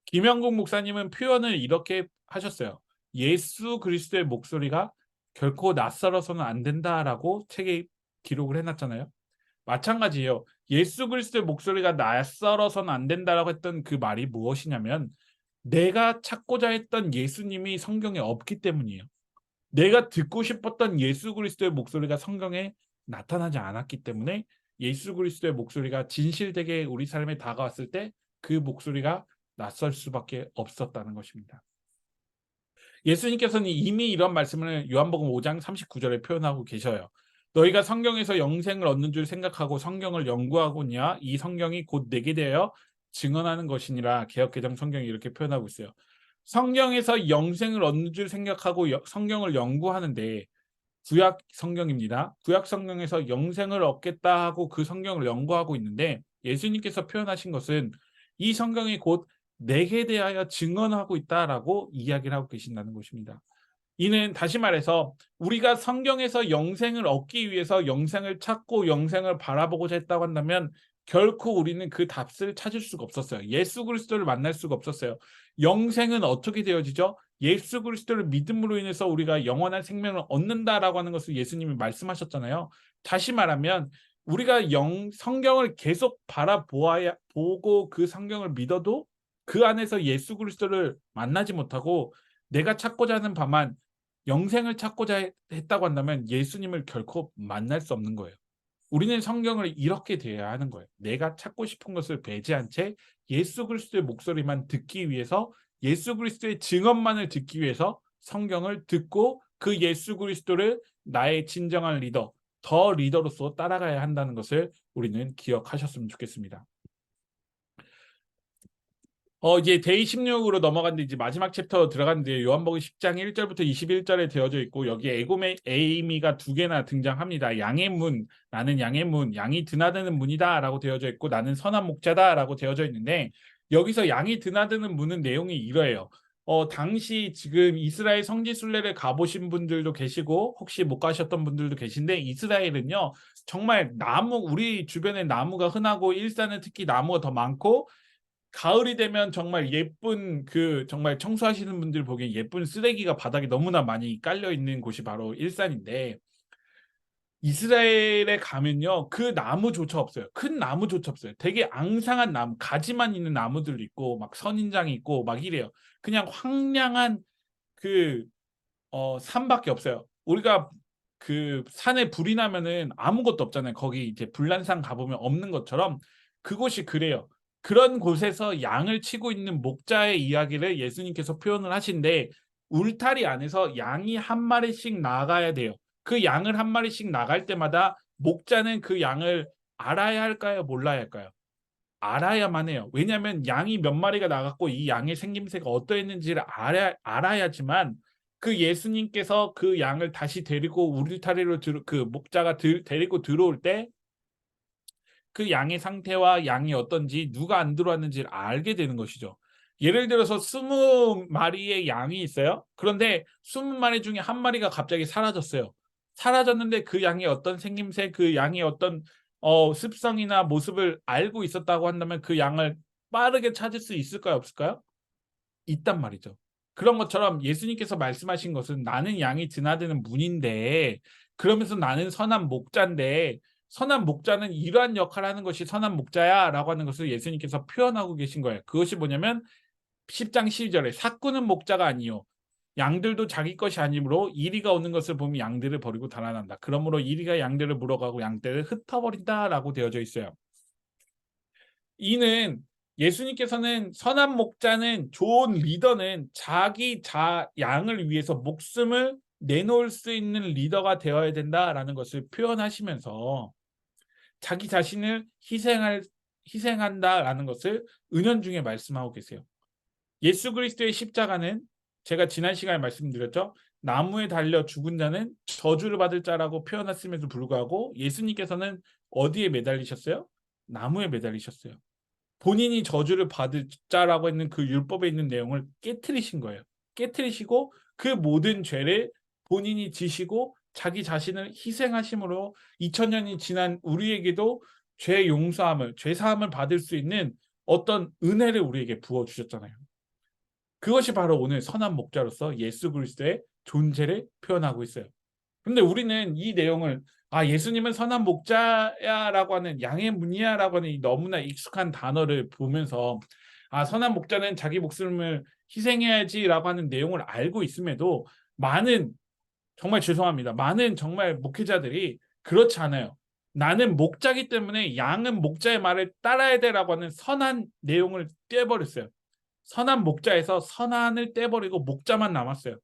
김영국 목사님은 표현을 이렇게 하셨어요. 예수 그리스도의 목소리가 결코 낯설어서는 안 된다라고 책에 기록을 해놨잖아요. 마찬가지예요. 예수 그리스도의 목소리가 낯설어서는 안 된다라고 했던 그 말이 무엇이냐면, 내가 찾고자 했던 예수님이 성경에 없기 때문이에요. 내가 듣고 싶었던 예수 그리스도의 목소리가 성경에 나타나지 않았기 때문에 예수 그리스도의 목소리가 진실되게 우리 삶에 다가왔을 때 그 목소리가 낯설 수밖에 없었다는 것입니다. 예수님께서는 이미 이런 말씀을 요한복음 5장 39절에 표현하고 계셔요. 너희가 성경에서 영생을 얻는 줄 생각하고 성경을 연구하고냐? 이 성경이 곧 내게 대하여 증언하는 것이니라. 개역개정 성경이 이렇게 표현하고 있어요. 성경에서 영생을 얻는 줄 생각하고 성경을 연구하는데, 구약 성경입니다. 구약 성경에서 영생을 얻겠다 하고 그 성경을 연구하고 있는데, 예수님께서 표현하신 것은 이 성경이 곧 내게 대하여 증언하고 있다라고 이야기를 하고 계신다는 것입니다. 이는 다시 말해서 우리가 성경에서 영생을 얻기 위해서 영생을 찾고 영생을 바라보고자 했다고 한다면 결코 우리는 그 답을 찾을 수가 없었어요. 예수 그리스도를 만날 수가 없었어요. 영생은 어떻게 되어지죠? 예수 그리스도를 믿음으로 인해서 우리가 영원한 생명을 얻는다라고 하는 것을 예수님이 말씀하셨잖아요. 다시 말하면 우리가 성경을 계속 보고 그 성경을 믿어도 그 안에서 예수 그리스도를 만나지 못하고 내가 찾고자 하는 바만 영생을 찾고자 했다고 한다면 예수님을 결코 만날 수 없는 거예요. 우리는 성경을 이렇게 대해야 하는 거예요. 내가 찾고 싶은 것을 배제한 채 예수 그리스도의 목소리만 듣기 위해서, 예수 그리스도의 증언만을 듣기 위해서 성경을 듣고 그 예수 그리스도를 나의 진정한 리더, 더 리더로서 따라가야 한다는 것을 우리는 기억하셨으면 좋겠습니다. 이제 데이 16으로 넘어갔는데 이제 마지막 챕터 들어갔는데, 요한복음 10장 1절부터 21절에 되어져 있고, 여기에 에이미가 두 개나 등장합니다. 양의 문, 나는 양의 문, 양이 드나드는 문이다 라고 되어져 있고, 나는 선한 목자다 라고 되어져 있는데, 여기서 양이 드나드는 문은 내용이 이러해요. 당시 지금 이스라엘 성지순례를 가보신 분들도 계시고 혹시 못 가셨던 분들도 계신데, 이스라엘은요 정말 우리 주변에 나무가 흔하고 일산은 특히 나무가 더 많고, 가을이 되면 정말 예쁜, 정말 청소하시는 분들 보기엔 예쁜 쓰레기가 바닥에 너무나 많이 깔려 있는 곳이 바로 일산인데, 이스라엘에 가면요 그 나무조차 없어요. 큰 나무조차 없어요. 되게 앙상한 나무, 가지만 있는 나무들도 있고 막 선인장이 있고 막 이래요. 그냥 황량한 그 산밖에 없어요. 우리가 그 산에 불이 나면은 아무것도 없잖아요. 거기 이제 불난산 가보면 없는 것처럼 그곳이 그래요. 그런 곳에서 양을 치고 있는 목자의 이야기를 예수님께서 표현을 하신데, 울타리 안에서 양이 한 마리씩 나가야 돼요. 그 양을 한 마리씩 나갈 때마다 목자는 그 양을 알아야 할까요? 몰라야 할까요? 알아야만 해요. 왜냐하면 양이 몇 마리가 나갔고 이 양의 생김새가 어떠했는지를 알아야지만 그 예수님께서 그 양을 다시 데리고 울타리로 그 목자가 데리고 들어올 때 그 양의 상태와 양이 어떤지, 누가 안 들어왔는지를 알게 되는 것이죠. 예를 들어서 20마리의 양이 있어요. 그런데 20마리 중에 한 마리가 갑자기 사라졌어요. 사라졌는데 그 양의 어떤 생김새, 그 양의 어떤 습성이나 모습을 알고 있었다고 한다면 그 양을 빠르게 찾을 수 있을까요, 없을까요? 있단 말이죠. 그런 것처럼 예수님께서 말씀하신 것은 나는 양이 드나드는 문인데, 그러면서 나는 선한 목자인데, 선한 목자는 이러한 역할을 하는 것이 선한 목자야 라고 하는 것을 예수님께서 표현하고 계신 거예요. 그것이 뭐냐면 10장 12절에 삭구는 목자가 아니요 양들도 자기 것이 아니므로 이리가 오는 것을 보면 양들을 버리고 달아난다. 그러므로 이리가 양들을 물어가고 양떼를 흩어버린다라고 되어져 있어요. 이는 예수님께서는 선한 목자는 좋은 리더는 자기 양을 위해서 목숨을 내놓을 수 있는 리더가 되어야 된다라는 것을 표현하시면서 자기 자신을 희생한다라는 것을 은연중에 말씀하고 계세요. 예수 그리스도의 십자가는 제가 지난 시간에 말씀드렸죠. 나무에 달려 죽은 자는 저주를 받을 자라고 표현했음에도 불구하고 예수님께서는 어디에 매달리셨어요? 나무에 매달리셨어요. 본인이 저주를 받을 자라고 했는 그 율법에 있는 내용을 깨트리신 거예요. 깨트리시고 그 모든 죄를 본인이 지시고 자기 자신을 희생하심으로 2000년이 지난 우리에게도 죄 용서함을, 죄 사함을 받을 수 있는 어떤 은혜를 우리에게 부어 주셨잖아요. 그것이 바로 오늘 선한 목자로서 예수 그리스도의 존재를 표현하고 있어요. 근데 우리는 이 내용을 예수님은 선한 목자야라고 하는 양의 문이야라고 하는 이 너무나 익숙한 단어를 보면서 선한 목자는 자기 목숨을 희생해야지라고 하는 내용을 알고 있음에도 많은 정말 죄송합니다. 많은 정말 목회자들이 그렇지 않아요. 나는 목자기 때문에 양은 목자의 말을 따라야 돼라고 하는 선한 내용을 떼버렸어요. 선한 목자에서 선한을 떼버리고 목자만 남았어요.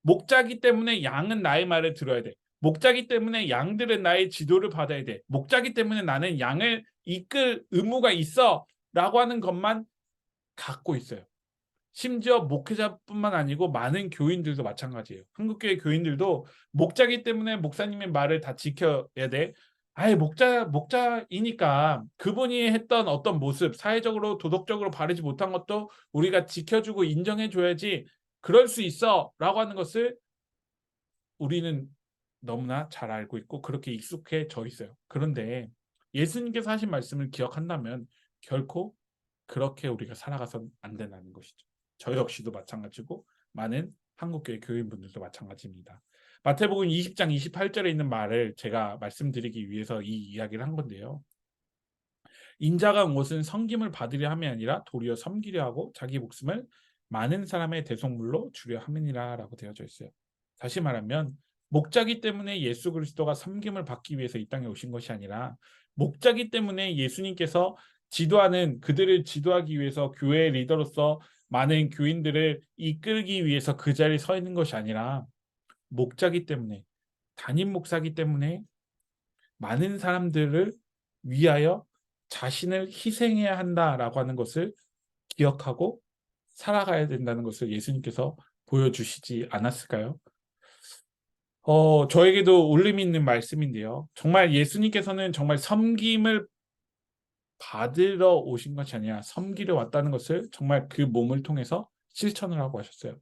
목자기 때문에 양은 나의 말을 들어야 돼. 목자기 때문에 양들은 나의 지도를 받아야 돼. 목자기 때문에 나는 양을 이끌 의무가 있어 라고 하는 것만 갖고 있어요. 심지어 목회자뿐만 아니고 많은 교인들도 마찬가지예요. 한국교회 교인들도 목자기 때문에 목사님의 말을 다 지켜야 돼. 목자이니까 그분이 했던 어떤 모습, 사회적으로 도덕적으로 바르지 못한 것도 우리가 지켜주고 인정해줘야지 그럴 수 있어 라고 하는 것을 우리는 너무나 잘 알고 있고 그렇게 익숙해져 있어요. 그런데 예수님께서 하신 말씀을 기억한다면 결코 그렇게 우리가 살아가선 안 된다는 것이죠. 저 역시도 마찬가지고 많은 한국교회 교인분들도 마찬가지입니다. 마태복음 20장 28절에 있는 말을 제가 말씀드리기 위해서 이 이야기를 한 건데요. 인자가 온 것은 섬김을 받으려 함이 아니라 도리어 섬기려 하고 자기 목숨을 많은 사람의 대속물로 주려 함이니라 라고 되어져 있어요. 다시 말하면 목자기 때문에 예수 그리스도가 섬김을 받기 위해서 이 땅에 오신 것이 아니라 목자기 때문에 예수님께서 그들을 지도하기 위해서 교회의 리더로서 많은 교인들을 이끌기 위해서 그 자리에 서 있는 것이 아니라 목자기 때문에 담임 목사기 때문에 많은 사람들을 위하여 자신을 희생해야 한다라고 하는 것을 기억하고 살아가야 된다는 것을 예수님께서 보여주시지 않았을까요? 저에게도 울림이 있는 말씀인데요. 정말 예수님께서는 정말 섬김을 받으러 오신 것이 아니라 섬기러 왔다는 것을 정말 그 몸을 통해서 실천을 하고 하셨어요.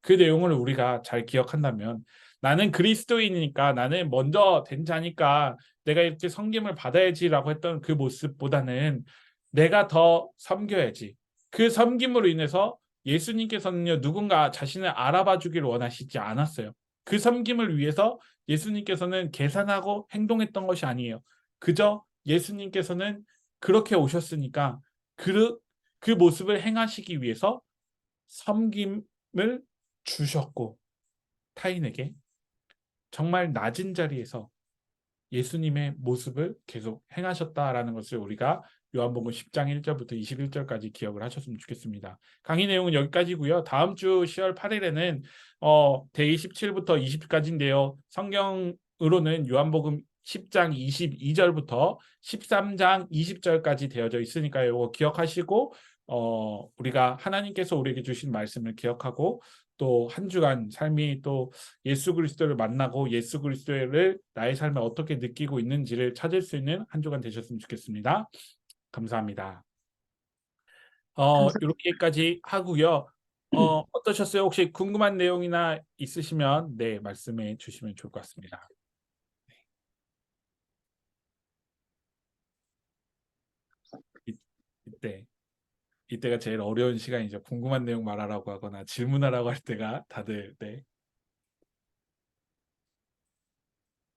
그 내용을 우리가 잘 기억한다면 나는 그리스도인이니까 나는 먼저 된 자니까 내가 이렇게 섬김을 받아야지라고 했던 그 모습보다는 내가 더 섬겨야지. 그 섬김으로 인해서 예수님께서는요 누군가 자신을 알아봐 주기를 원하시지 않았어요. 그 섬김을 위해서 예수님께서는 계산하고 행동했던 것이 아니에요. 그저 예수님께서는 그렇게 오셨으니까 그 모습을 행하시기 위해서 섬김을 주셨고 타인에게 정말 낮은 자리에서 예수님의 모습을 계속 행하셨다라는 것을 우리가 요한복음 10장 1절부터 21절까지 기억을 하셨으면 좋겠습니다. 강의 내용은 여기까지고요. 다음 주 10월 8일에는 데이 17부터 20까지인데요. 성경으로는 요한복음 10장 22절부터 13장 20절까지 되어져 있으니까 이거 기억하시고 우리가 하나님께서 우리에게 주신 말씀을 기억하고 또 한 주간 삶이 또 예수 그리스도를 만나고 예수 그리스도를 나의 삶에 어떻게 느끼고 있는지를 찾을 수 있는 한 주간 되셨으면 좋겠습니다. 감사합니다. 감사합니다. 이렇게까지 하고요. 어떠셨어요? 혹시 궁금한 내용이나 있으시면 네, 말씀해 주시면 좋을 것 같습니다. 이- 이때 이때가 제일 어려운 시간이죠. 궁금한 내용 말하라고 하거나 질문하라고 할 때가 다들 네.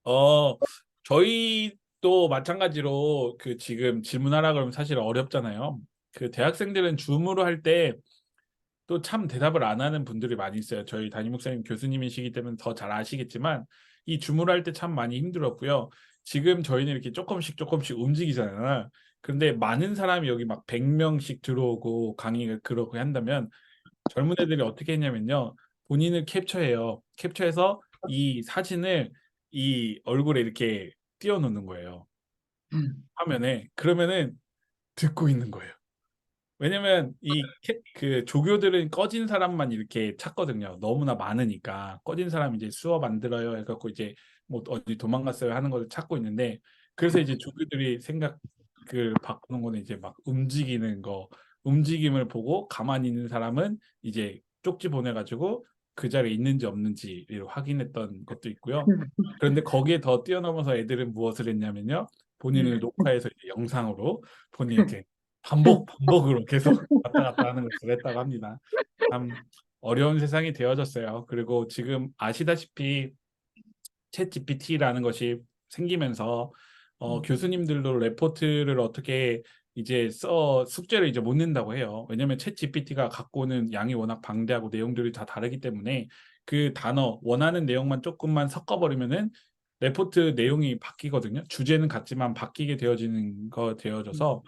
어, 저희도 마찬가지로 그 지금 질문하라 그러면 사실 어렵잖아요. 그 대학생들은 줌으로 할 때 또 참 대답을 안 하는 분들이 많이 있어요. 저희 담임 목사님 교수님이시기 때문에 더 잘 아시겠지만 이 주무할 때 참 많이 힘들었고요. 지금 저희는 이렇게 조금씩 조금씩 움직이잖아요. 근데 많은 사람이 여기 막 100명씩 들어오고 강의를 그렇게 한다면 젊은 애들이 어떻게 했냐면요. 본인을 캡처해요. 캡처해서 이 사진을 이 얼굴에 이렇게 띄워놓는 거예요. 화면에. 그러면은 듣고 있는 거예요. 왜냐면 그 조교들은 꺼진 사람만 이렇게 찾거든요. 너무나 많으니까 꺼진 사람 이제 수업 안 들어요 해갖고 이제 뭐 어디 도망갔어요 하는 걸 찾고 있는데 그래서 이제 조교들이 생각을 바꾸는 거는 이제 막 움직이는 거 움직임을 보고 가만히 있는 사람은 이제 쪽지 보내가지고 그 자리에 있는지 없는지를 확인했던 것도 있고요. 그런데 거기에 더 뛰어넘어서 애들은 무엇을 했냐면요. 본인을 녹화해서 이제 영상으로 본인 이렇게 반복으로 계속 왔다 갔다 하는 것을 했다고 합니다. 참 어려운 세상이 되어졌어요. 그리고 지금 아시다시피 챗 GPT라는 것이 생기면서 교수님들도 레포트를 어떻게 이제 숙제를 이제 못 낸다고 해요. 왜냐하면 챗 GPT가 갖고 오는 양이 워낙 방대하고 내용들이 다 다르기 때문에 그 단어 원하는 내용만 조금만 섞어버리면은 레포트 내용이 바뀌거든요. 주제는 같지만 바뀌게 되어지는 거 되어져서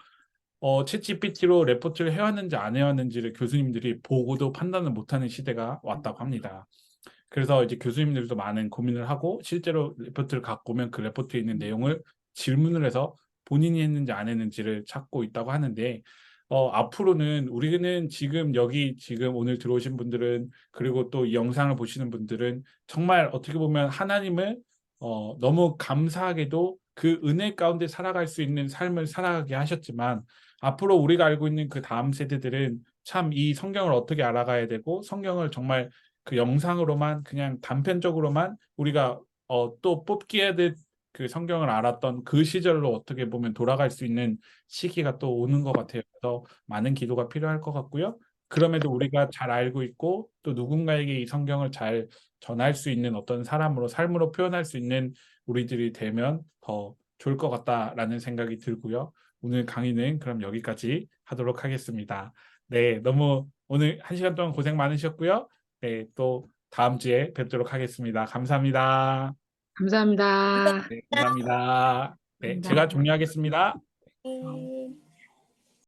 챗GPT로 레포트를 해왔는지 안 해왔는지를 교수님들이 보고도 판단을 못하는 시대가 왔다고 합니다. 그래서 이제 교수님들도 많은 고민을 하고 실제로 레포트를 갖고 오면 그 레포트에 있는 내용을 질문을 해서 본인이 했는지 안 했는지를 찾고 있다고 하는데 앞으로는 우리는 지금 여기 지금 오늘 들어오신 분들은 그리고 또 이 영상을 보시는 분들은 정말 어떻게 보면 하나님을 너무 감사하게도 그 은혜 가운데 살아갈 수 있는 삶을 살아가게 하셨지만 앞으로 우리가 알고 있는 그 다음 세대들은 참 이 성경을 어떻게 알아가야 되고 성경을 정말 그 영상으로만 그냥 단편적으로만 우리가 또 뽑기에 그 성경을 알았던 그 시절로 어떻게 보면 돌아갈 수 있는 시기가 또 오는 것 같아요. 그래서 많은 기도가 필요할 것 같고요. 그럼에도 우리가 잘 알고 있고 또 누군가에게 이 성경을 잘 전할 수 있는 어떤 사람으로 삶으로 표현할 수 있는 우리들이 되면 더 좋을 것 같다라는 생각이 들고요. 오늘 강의는 그럼 여기까지 하도록 하겠습니다. 네, 너무 오늘 1시간 동안 고생 많으셨고요. 네, 또 다음 주에 뵙도록 하겠습니다. 감사합니다. 감사합니다. 네, 감사합니다. 네, 제가 감사합니다. 종료하겠습니다. 어. 네.